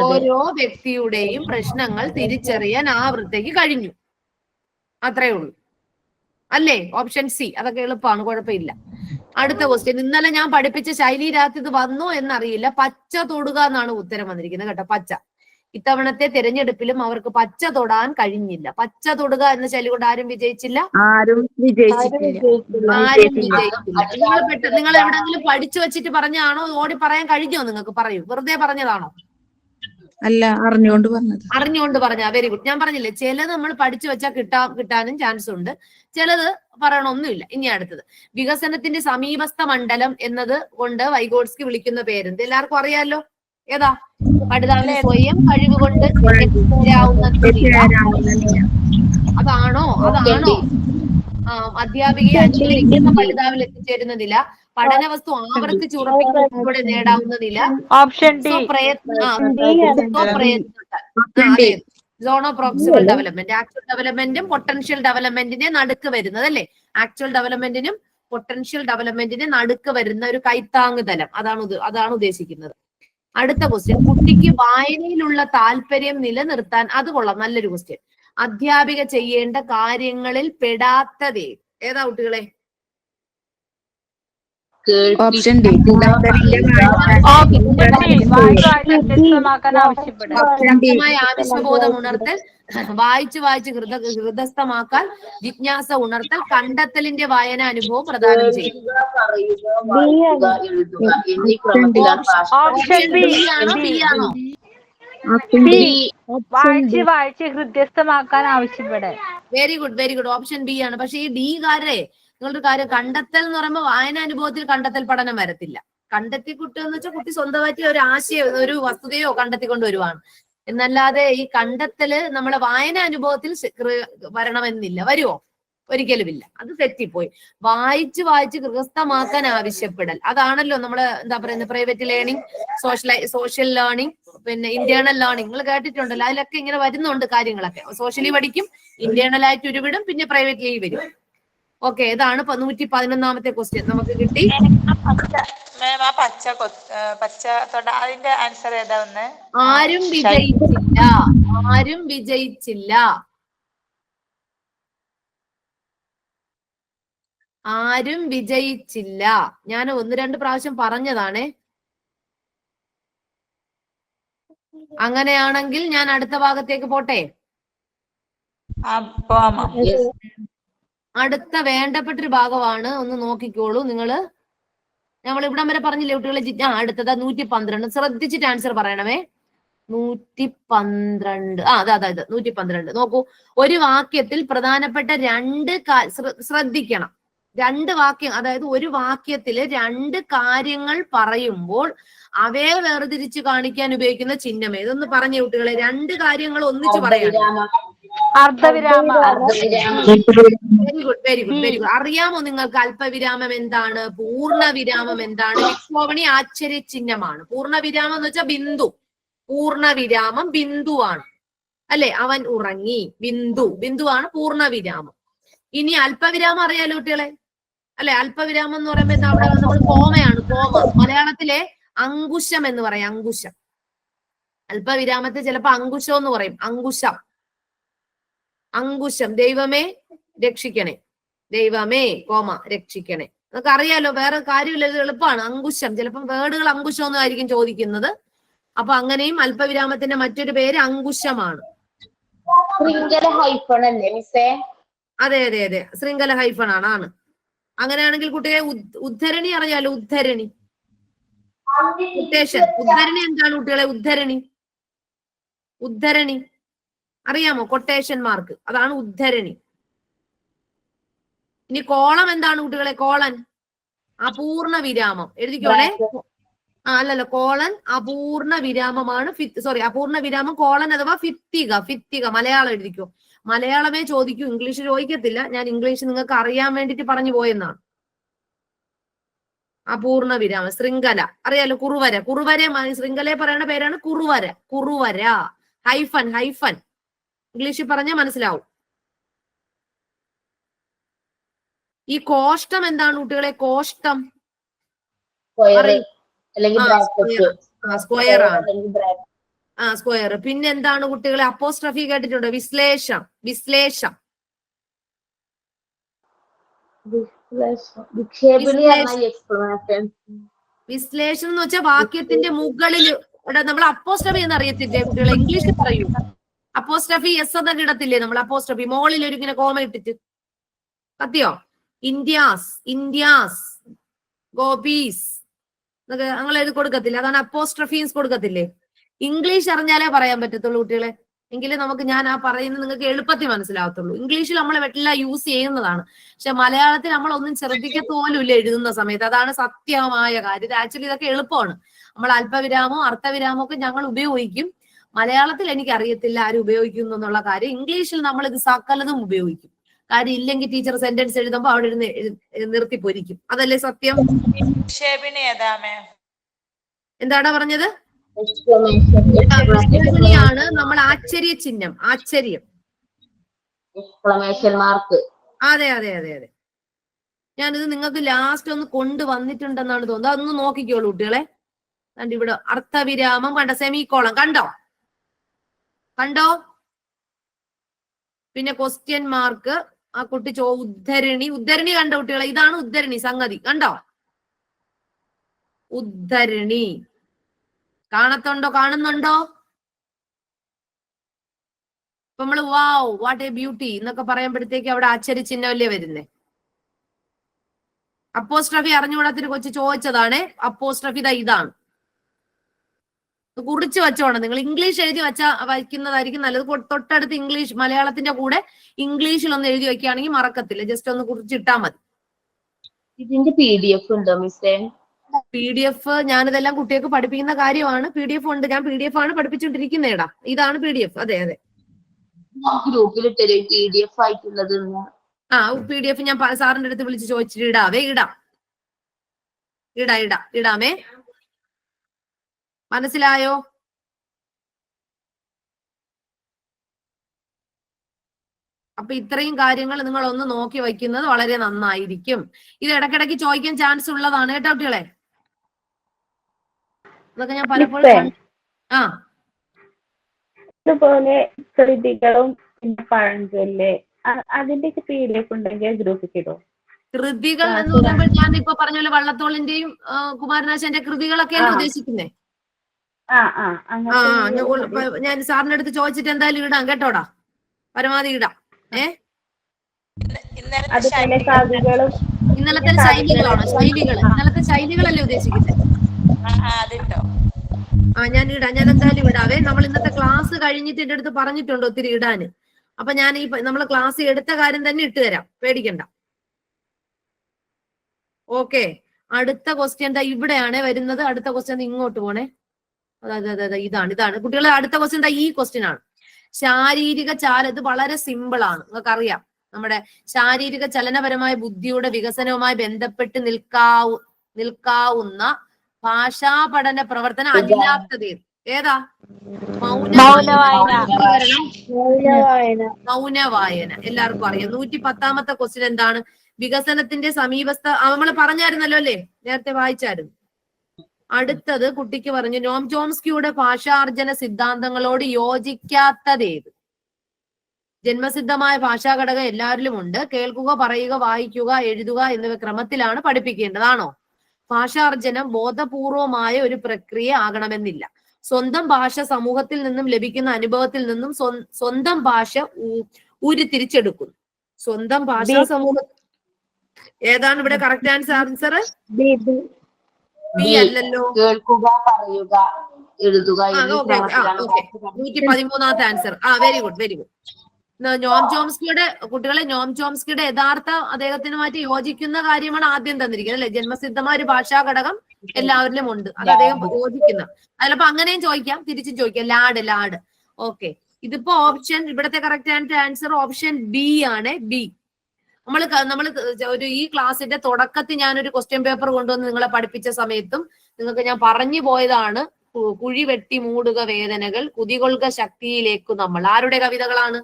ഓരോ വ്യക്തിയുടെയും പ്രശ്നങ്ങൾ തിരിച്ചറിയാൻ ആ വൃദ്ധയ്ക്ക് കഴിഞ്ഞു. അത്രേ ഉള്ളൂ അല്ലേ? Option C. അതൊക്കെ എളുപ്പമാണ്, കുഴപ്പമില്ല. അടുത്ത ക്വസ്റ്റ്യൻ. ഇന്നലെ ഞാൻ പഠിപ്പിച്ച ശൈലിരാത്ത് ഇത് വന്നോ എന്നറിയില്ല. പച്ച തൊടുക എന്നാണ് ഉത്തരം വന്നിരിക്കുന്നത് കേട്ടോ. പച്ച. ഇത്തവണത്തെ തിരഞ്ഞെടുപ്പിലും അവർക്ക് പച്ച തൊടാൻ കഴിഞ്ഞില്ല. പച്ച തൊടുക എന്ന ശൈലി കൊണ്ട് ആരും വിജയിച്ചില്ല. നിങ്ങൾ എവിടെങ്കിലും പഠിച്ചു വെച്ചിട്ട് പറഞ്ഞാണോ? ഓടി പറയാൻ കഴിഞ്ഞോ നിങ്ങൾക്ക്? പറയൂ. വെറുതെ പറഞ്ഞതാണോ? അല്ല, അറിഞ്ഞുകൊണ്ട് പറഞ്ഞ. Very good. ഞാൻ പറഞ്ഞില്ലേ, ചിലത് നമ്മൾ പഠിച്ചു വെച്ചാൽ കിട്ടാനും ചാൻസ് ഉണ്ട്, ചിലത് പറയണമൊന്നുമില്ല. ഇനി അടുത്തത്, വികസനത്തിന്റെ സമീപസ്ഥ മണ്ഡലം എന്നത് കൊണ്ട് വൈഗോട്സ്കി വിളിക്കുന്ന പേരെന്ത്? എല്ലാവർക്കും അറിയാലോ. ഏതാ? പഠിതാവിന് സ്വയം കഴിവ് കൊണ്ട് അതാണോ? അധ്യാപികയെ അനുകരിക്കുന്ന പഠിതാവിൽ എത്തിച്ചേരുന്ന നില, പഠന വസ്തു ആവർത്തിച്ച് ഉറപ്പിക്കുന്നതിലൂടെ നേടാവുന്ന നില, zone of proximal development. Actual ഡെവലപ്മെന്റും പൊട്ടൻഷ്യൽ ഡെവലപ്മെന്റിനെ നടുക്ക് വരുന്നത് അല്ലെ? ആക്ച്വൽ ഡെവലപ്മെന്റിനും പൊട്ടൻഷ്യൽ ഡെവലപ്മെന്റിനെ നടുക്ക് വരുന്ന ഒരു കൈത്താങ് തലം, അതാണ് ഉദ്ദേശിക്കുന്നത്. അടുത്ത ക്വസ്റ്റ്യൻ, കുട്ടിക്ക് വായനയിലുള്ള താല്പര്യം നിലനിർത്താൻ, അത് കൊള്ളാം, നല്ലൊരു ക്വസ്റ്റ്യൻ. അധ്യാപിക ചെയ്യേണ്ട കാര്യങ്ങളിൽ പെടാത്തതേ? ഏതാ കുട്ടികളെ? Option D. ശക്തമായ ആവശ്യബോധം ഉണർത്തൽ, വായിച്ച് ഹൃദയസ്ഥമാക്കാൻ, ജിജ്ഞാസ ഉണർത്തൽ, കണ്ടെത്തലിന്റെ വായന അനുഭവം പ്രദാനം ചെയ്യും. വായിച്ച് ഹൃദയസ്ഥമാക്കാൻ ആവശ്യപ്പെടാൻ. Very good. ഓപ്ഷൻ ബി ആണ്. പക്ഷെ ഈ ഡി കാരെ നിങ്ങളൊരു കാര്യം, കണ്ടെത്തൽ എന്ന് പറയുമ്പോൾ വായന അനുഭവത്തിൽ കണ്ടെത്തൽ പഠനം വരത്തില്ല. കണ്ടെത്തി കുട്ടി എന്ന് വെച്ചാൽ കുട്ടി സ്വന്തമായിട്ട് ഒരു ആശയം, ഒരു വസ്തുതയോ കണ്ടെത്തിക്കൊണ്ട് വരുവാണ് എന്നല്ലാതെ ഈ കണ്ടെത്തല് നമ്മളെ വായന അനുഭവത്തിൽ വരണമെന്നില്ല. വരുമോ? ഒരിക്കലുമില്ല. അത് തെറ്റിപ്പോയി. വായിച്ച് ഗൃഹസ്ഥമാക്കാൻ ആവശ്യപ്പെടൽ, അതാണല്ലോ നമ്മള് എന്താ പറയുന്നത്, പ്രൈവറ്റ് ലേണിംഗ്, സോഷ്യൽ ലേണിംഗ്, പിന്നെ ഇന്റേണൽ ലേണിംഗ്. നിങ്ങൾ കേട്ടിട്ടുണ്ടല്ലോ, അതിലൊക്കെ ഇങ്ങനെ വരുന്നുണ്ട് കാര്യങ്ങളൊക്കെ. സോഷ്യലി പഠിക്കും, ഇന്റേണൽ ആയിട്ട് ഉരുവിടും, പിന്നെ പ്രൈവറ്റ്ലി വരും. ഓക്കെ, ഇതാണ് 111ാമത്തെ ക്വസ്റ്റ്യൻ നമുക്ക് കിട്ടി. അതിന്റെ ആൻസർ ഏതാ? ആരും വിജയിച്ചില്ല. ഞാൻ 1-2 പ്രാവശ്യം പറഞ്ഞതാണേ. അങ്ങനെയാണെങ്കിൽ ഞാൻ അടുത്ത ഭാഗത്തേക്ക് പോട്ടെ. അടുത്ത വേണ്ടപ്പെട്ടൊരു ഭാഗമാണ്, ഒന്ന് നോക്കിക്കോളൂ നിങ്ങള്. നമ്മൾ ഇവിടം വരെ പറഞ്ഞില്ലേ കുട്ടികളെ? അടുത്തത് 112. ശ്രദ്ധിച്ചിട്ട് ആൻസർ പറയണമേ. 112. അതായത് 112. നോക്കൂ, ഒരു വാക്യത്തിൽ പ്രധാനപ്പെട്ട ശ്രദ്ധിക്കണം. 2 വാക്യം, അതായത് ഒരു വാക്യത്തില് 2 കാര്യങ്ങൾ പറയുമ്പോൾ അവയെ വേർതിരിച്ച് കാണിക്കാൻ ഉപയോഗിക്കുന്ന ചിഹ്നം ഏതൊന്ന് പറഞ്ഞ കുട്ടികളെ? 2 കാര്യങ്ങൾ ഒന്നിച്ച് പറയാം. അർദ്ധവിരാമം. Very good, very good, very good. അറിയാമോ നിങ്ങൾക്ക് അല്പവിരാമം എന്താണ്, പൂർണ്ണവിരാമം എന്താണ്? വിക്ഷോഭണി ആശ്ചര്യ ചിഹ്നമാണ്. പൂർണ്ണവിരാമം എന്ന് വെച്ചാൽ ബിന്ദു. പൂർണ്ണവിരാമം ബിന്ദുവാണ് അല്ലെ? അവൻ ഉറങ്ങി, ബിന്ദു, ബിന്ദുവാണ് പൂർണ്ണവിരാമം. ഇനി അല്പവിരാമം അറിയാലോ കുട്ടികളെ അല്ലെ? അല്പവിരാമം എന്ന് പറയുമ്പോൾ എന്താ? അവിടെ നമ്മൾ കോമയാണ്. കോമ മലയാളത്തിലെ അങ്കുശം എന്ന് പറയും. അങ്കുശം. അല്പവിരാമത്തെ ചിലപ്പോ അങ്കുശം എന്ന് പറയും. അങ്കുശം, അങ്കുശം. ദൈവമേ രക്ഷിക്കണേ, ദൈവമേ കോമ രക്ഷിക്കണേ. അതൊക്കെ അറിയാലോ, വേറെ കാര്യമില്ല, ഇത് എളുപ്പമാണ്. അങ്കുശം. ചിലപ്പം വേർഡുകൾ അങ്കുശം എന്നായിരിക്കും ചോദിക്കുന്നത്. അപ്പൊ അങ്ങനെയും അല്പവിരാമത്തിന്റെ മറ്റൊരു പേര് അങ്കുശമാണ്. അതെ അതെ അതെ, ശൃംഖല ഹൈഫൺ ആണ്. അങ്ങനെയാണെങ്കിൽ കുട്ടിയെ ഉദ്ധരണി അറിയാലോ? ഉദ്ധരണി, ഉദ്ദേശം. ഉദ്ധരണി എന്താണ് കുട്ടികളെ? ഉദ്ധരണി, ഉദ്ധരണി അറിയാമോ? കൊട്ടേഷൻ മാർക്ക്, അതാണ് ഉദ്ധരണി. ഇനി കോളം എന്താണ് കുട്ടികളെ? കോളൻ അപൂർണ വിരാമം. എഴുതിക്കോളെ. അല്ലല്ലോ, കോളൻ അപൂർണ വിരാമമാണ്. അപൂർണ വിരാമം കോളൻ അഥവാ ഫിത്തിക. ഫിത്തിക മലയാളം എഴുതിക്കോ. മലയാളമേ ചോദിക്കൂ, ഇംഗ്ലീഷ് ചോദിക്കത്തില്ല. ഞാൻ ഇംഗ്ലീഷ് നിങ്ങൾക്ക് അറിയാൻ വേണ്ടിട്ട് പറഞ്ഞു പോയെന്നാണ്. അപൂർണ വിരാമം. ശൃംഖല അറിയാലോ? കുറുവര. കുറുവര ശൃംഖലയെ പറയുന്ന പേരാണ് കുറുവര. കുറുവര. ഹൈഫൻ, ഹൈഫൻ ഇംഗ്ലീഷിൽ പറഞ്ഞാൽ മനസ്സിലാവും. ഈ കോഷ്ടം എന്താണ് കുട്ടികളെ? കോഷ്ടം സ്ക്വയർ ആണ്. സ്ക്വയർ. പിന്നെ എന്താണ് കുട്ടികളെ? അപ്പോസ്ട്രഫി കേട്ടിട്ടുണ്ടോ? വിശ്ലേഷം. വിശ്ലേഷം, വിശ്ലേഷണം എന്ന് വെച്ചാൽ വാക്യത്തിന്റെ മുകളിൽ നമ്മൾ അപ്പോസ്ട്രഫി എന്ന് അറിയത്തില്ലേ കുട്ടികളെ? ഇംഗ്ലീഷിൽ പറയൂ. അപ്പോസ്ട്രഫി എസ് എന്നൊക്കെ ഇടത്തില്ലേ നമ്മൾ? അപ്പോസ്ട്രഫി മോളിൽ ഒരു ഇങ്ങനെ കോമ ഇട്ടിട്ട്. സത്യോ? ഇന്ത്യാസ്, ഇന്ത്യാസ്, ഗോപീസ് എന്നൊക്കെ അങ്ങനെ എഴുതി കൊടുക്കത്തില്ല. അതാണ് അപ്പോസ്ട്രഫീസ് കൊടുക്കത്തില്ലേ? ഇംഗ്ലീഷ് അറിഞ്ഞാലേ പറയാൻ പറ്റത്തുള്ളൂ കുട്ടികളെ. എങ്കിലും നമുക്ക് ഞാൻ ആ പറയുന്നത് നിങ്ങൾക്ക് എളുപ്പത്തിൽ മനസ്സിലാവത്തുള്ളൂ. ഇംഗ്ലീഷിൽ നമ്മൾ എല്ലാം യൂസ് ചെയ്യുന്നതാണ്, പക്ഷെ മലയാളത്തിൽ നമ്മൾ ഒന്നും ശ്രദ്ധിക്കത്തോലുമില്ല എഴുതുന്ന സമയത്ത്. അതാണ് സത്യമായ കാര്യം. ഇത് ആക്ച്വലി ഇതൊക്കെ എളുപ്പമാണ്. നമ്മൾ അല്പവിരാമവും അർത്ഥവിരാമവും ഒക്കെ ഞങ്ങൾ ഉപയോഗിക്കും. മലയാളത്തിൽ എനിക്ക് അറിയത്തില്ല ആരും ഉപയോഗിക്കുന്നു എന്നുള്ള കാര്യം. ഇംഗ്ലീഷിൽ നമ്മൾ ഇത് സകലതും ഉപയോഗിക്കും. കാര്യം ഇല്ലെങ്കിൽ ടീച്ചർ സെന്റൻസ് എഴുതുമ്പോ അവിടെ ഇരുന്ന് നിർത്തി പൊരിക്കും. അതല്ലേ സത്യം? എന്താടാ പറഞ്ഞത്? ാണ് നമ്മൾ ആശ്ചര്യ ചിഹ്നം. ആശ്ചര്യം. അതെ അതെ അതെ അതെ. ഞാനിത് നിങ്ങൾക്ക് ലാസ്റ്റ് ഒന്ന് കൊണ്ടുവന്നിട്ടുണ്ടെന്നാണ് തോന്നുന്നത്. അതൊന്ന് നോക്കിക്കോളൂ കുട്ടികളെ. കണ്ട് ഇവിടെ അർത്ഥവിരാമം കണ്ട, സെമിക്കോളം കണ്ടോ? കണ്ടോ? പിന്നെ ക്വസ്റ്റ്യൻ മാർക്ക്. ആ കുട്ടി ഉദ്ധരണി. ഉദ്ധരണി കണ്ടോ കുട്ടികളെ? ഇതാണ് ഉദ്ധരണി സംഗതി. കണ്ടോ? ഉദ്ധരണി കാണുന്നുണ്ടോ? ഇപ്പൊ നമ്മള് വാവ് വാട്ട് എ ബ്യൂട്ടി എന്നൊക്കെ പറയുമ്പോഴത്തേക്ക് അവിടെ ആശ്ചര്യചിഹ്നമല്ലേ വരുന്നേ? അപ്പോസ്ട്രഫി അറിഞ്ഞുകൂടാത്തൊരു കൊച്ചു ചോദിച്ചതാണ്. അപ്പോസ്ട്രഫി ഇതാണ്. കുറിച്ച് വെച്ചോണം. നിങ്ങൾ ഇംഗ്ലീഷ് എഴുതി വയ്ക്കുന്നതായിരിക്കും നല്ലത്. തൊട്ടടുത്ത് ഇംഗ്ലീഷ്, മലയാളത്തിന്റെ കൂടെ ഇംഗ്ലീഷിൽ ഒന്ന് എഴുതി വെക്കുകയാണെങ്കിൽ മറക്കത്തില്ല. ജസ്റ്റ് ഒന്ന് കുറിച്ചിട്ടാ മതി. ഇതിന്റെ PDF ഉണ്ടോ മിസ്സേ? PDF ഞാനിതെല്ലാം കുട്ടികൾക്ക് പഠിപ്പിക്കുന്ന കാര്യമാണ്. PDF ഉണ്ട്. ഞാൻ PDF ആണ് പഠിപ്പിച്ചുകൊണ്ടിരിക്കുന്നേടാ. ഇതാണ് PDF. അതെ അതെ. ഗ്രൂപ്പിലിട്ടൊരു PDF ആയിട്ടുള്ളത്. PDF ഞാൻ സാറിന്റെ അടുത്ത് വിളിച്ച് ചോദിച്ചിട്ട് ഇടാമേ. മനസ്സിലായോ? അപ്പൊ ഇത്രയും കാര്യങ്ങൾ നിങ്ങൾ ഒന്ന് നോക്കി വയ്ക്കുന്നത് വളരെ നന്നായിരിക്കും. ഇത് ഇടയ്ക്കിടയ്ക്ക് ചോദിക്കാൻ ചാൻസ് ഉള്ളതാണ് കേട്ടോ കുട്ടികളെ. അതൊക്കെ ഞാൻ പലപ്പോഴും അതുപോലെ കൃതികളും പഴഞ്ചൊല്ല് അതിന്റെ PDF ഉണ്ടെങ്കിൽ ഗ്രൂപ്പിൽ ഇടും. കൃതികൾ എന്ന് പറയുമ്പോൾ ഞാൻ ഇപ്പൊ പറഞ്ഞ പോലെ വള്ളത്തോളിന്റെയും കുമാരനാശാന്റെ കൃതികളൊക്കെയാണ് ഉദ്ദേശിക്കുന്നേ. ഞാൻ സാറിന്റെ അടുത്ത് ചോദിച്ചിട്ട് എന്തായാലും ഇടാം കേട്ടോടാ, പരമാവധി ഇടാം. ഇന്നലത്തെ ശൈലികളാണോ? ഇന്നലത്തെ ശൈലികളല്ലേ ഉദ്ദേശിക്കുന്നത്? ഞാൻ ഇടാം, ഞാൻ എന്തായാലും ഇടാവേ. നമ്മൾ ഇന്നത്തെ ക്ലാസ് കഴിഞ്ഞിട്ട് എന്റെ അടുത്ത് പറഞ്ഞിട്ടുണ്ട് ഒത്തിരി ഇടാന്. അപ്പൊ ഞാൻ ഈ നമ്മളെ ക്ലാസ് എടുത്ത കാര്യം തന്നെ ഇട്ട് തരാം, പേടിക്കണ്ട. ഓക്കെ, അടുത്ത ക്വസ്റ്റ്യൻ ഇവിടെയാണ് വരുന്നത്. അടുത്ത ക്വസ്റ്റ്യൻ ഇങ്ങോട്ട് പോണേ. അതെ, ഇതാണ് കുട്ടികളെ അടുത്ത ക്വസ്റ്റ്യൻ. ഈ ക്വസ്റ്റ്യൻ ആണ് ശാരീരിക ഇത് വളരെ സിമ്പിൾ ആണ്, നിങ്ങൾക്ക് അറിയാം. നമ്മുടെ ശാരീരിക ചലനപരമായ ബുദ്ധിയുടെ വികസനവുമായി ബന്ധപ്പെട്ട് നിൽക്കാവുന്ന ഭാഷാ പഠന പ്രവർത്തനം അല്ലാത്തത് ഏതാ? മൗനവായന. എല്ലാവർക്കും അറിയാം. 110ാമത്തെ ക്വസ്റ്റ്യൻ എന്താണ്? വികസനത്തിന്റെ സമീപസ്ഥ. നമ്മൾ പറഞ്ഞായിരുന്നല്ലോ അല്ലേ, നേരത്തെ വായിച്ചായിരുന്നു. അടുത്തത് കുട്ടിക്ക് പറഞ്ഞു നോം ചോംസ്കിയുടെ ഭാഷാർജന സിദ്ധാന്തങ്ങളോട് യോജിക്കാത്തതേത്? ജന്മസിദ്ധമായ ഭാഷാ ഘടകം എല്ലാവരിലും ഉണ്ട്. കേൾക്കുക, പറയുക, വായിക്കുക, എഴുതുക എന്നിവ ക്രമത്തിലാണ് പഠിപ്പിക്കേണ്ടതാണോ? ഭാഷാർജനം ബോധപൂർവമായ ഒരു പ്രക്രിയ ആകണമെന്നില്ല. സ്വന്തം ഭാഷ സമൂഹത്തിൽ നിന്നും ലഭിക്കുന്ന അനുഭവത്തിൽ നിന്നും സ്വന്തം ഭാഷ ഉരുത്തിരിച്ചെടുക്കുന്നു. സ്വന്തം ഭാഷ സമൂഹം. ഏതാണ് ഇവിടെ കറക്റ്റ് ആൻസർ? ബി അല്ലല്ലോ. കേൾക്കുക, പറയുക, എഴുതുക. 113ാമത്തെ ആൻസർ. Very good. നോം ചോംസ്കിയുടെ കുട്ടികളെ, നോം ചോംസ്കിയുടെ യഥാർത്ഥ അദ്ദേഹത്തിന് മാറ്റി യോജിക്കുന്ന കാര്യമാണ് ആദ്യം തന്നിരിക്കുന്നത് അല്ലെ? ജന്മസിദ്ധമായ ഒരു ഭാഷാ ഘടകം എല്ലാവരിലും ഉണ്ട്, അത് അദ്ദേഹം യോജിക്കുന്ന. അതിലപ്പോ അങ്ങനെയും ചോദിക്കാം, തിരിച്ചും ചോദിക്കാം. ലാഡ്. ഓക്കെ, ഇതിപ്പോ ഓപ്ഷൻ ഇവിടത്തെ കറക്റ്റ് ആൻസർ ഓപ്ഷൻ ബി ആണ്. ബി. നമ്മൾ ഒരു ഈ ക്ലാസ്സിന്റെ തുടക്കത്തിൽ ഞാനൊരു ക്വസ്റ്റ്യൻ പേപ്പർ കൊണ്ടുവന്ന് നിങ്ങളെ പഠിപ്പിച്ച സമയത്തും നിങ്ങൾക്ക് ഞാൻ പറഞ്ഞു പോയതാണ്. കുഴി വെട്ടി മൂടുക വേദനകൾ, കുതികൊള്ളുക ശക്തിയിലേക്കു നമ്മൾ. ആരുടെ കവിതകളാണ്?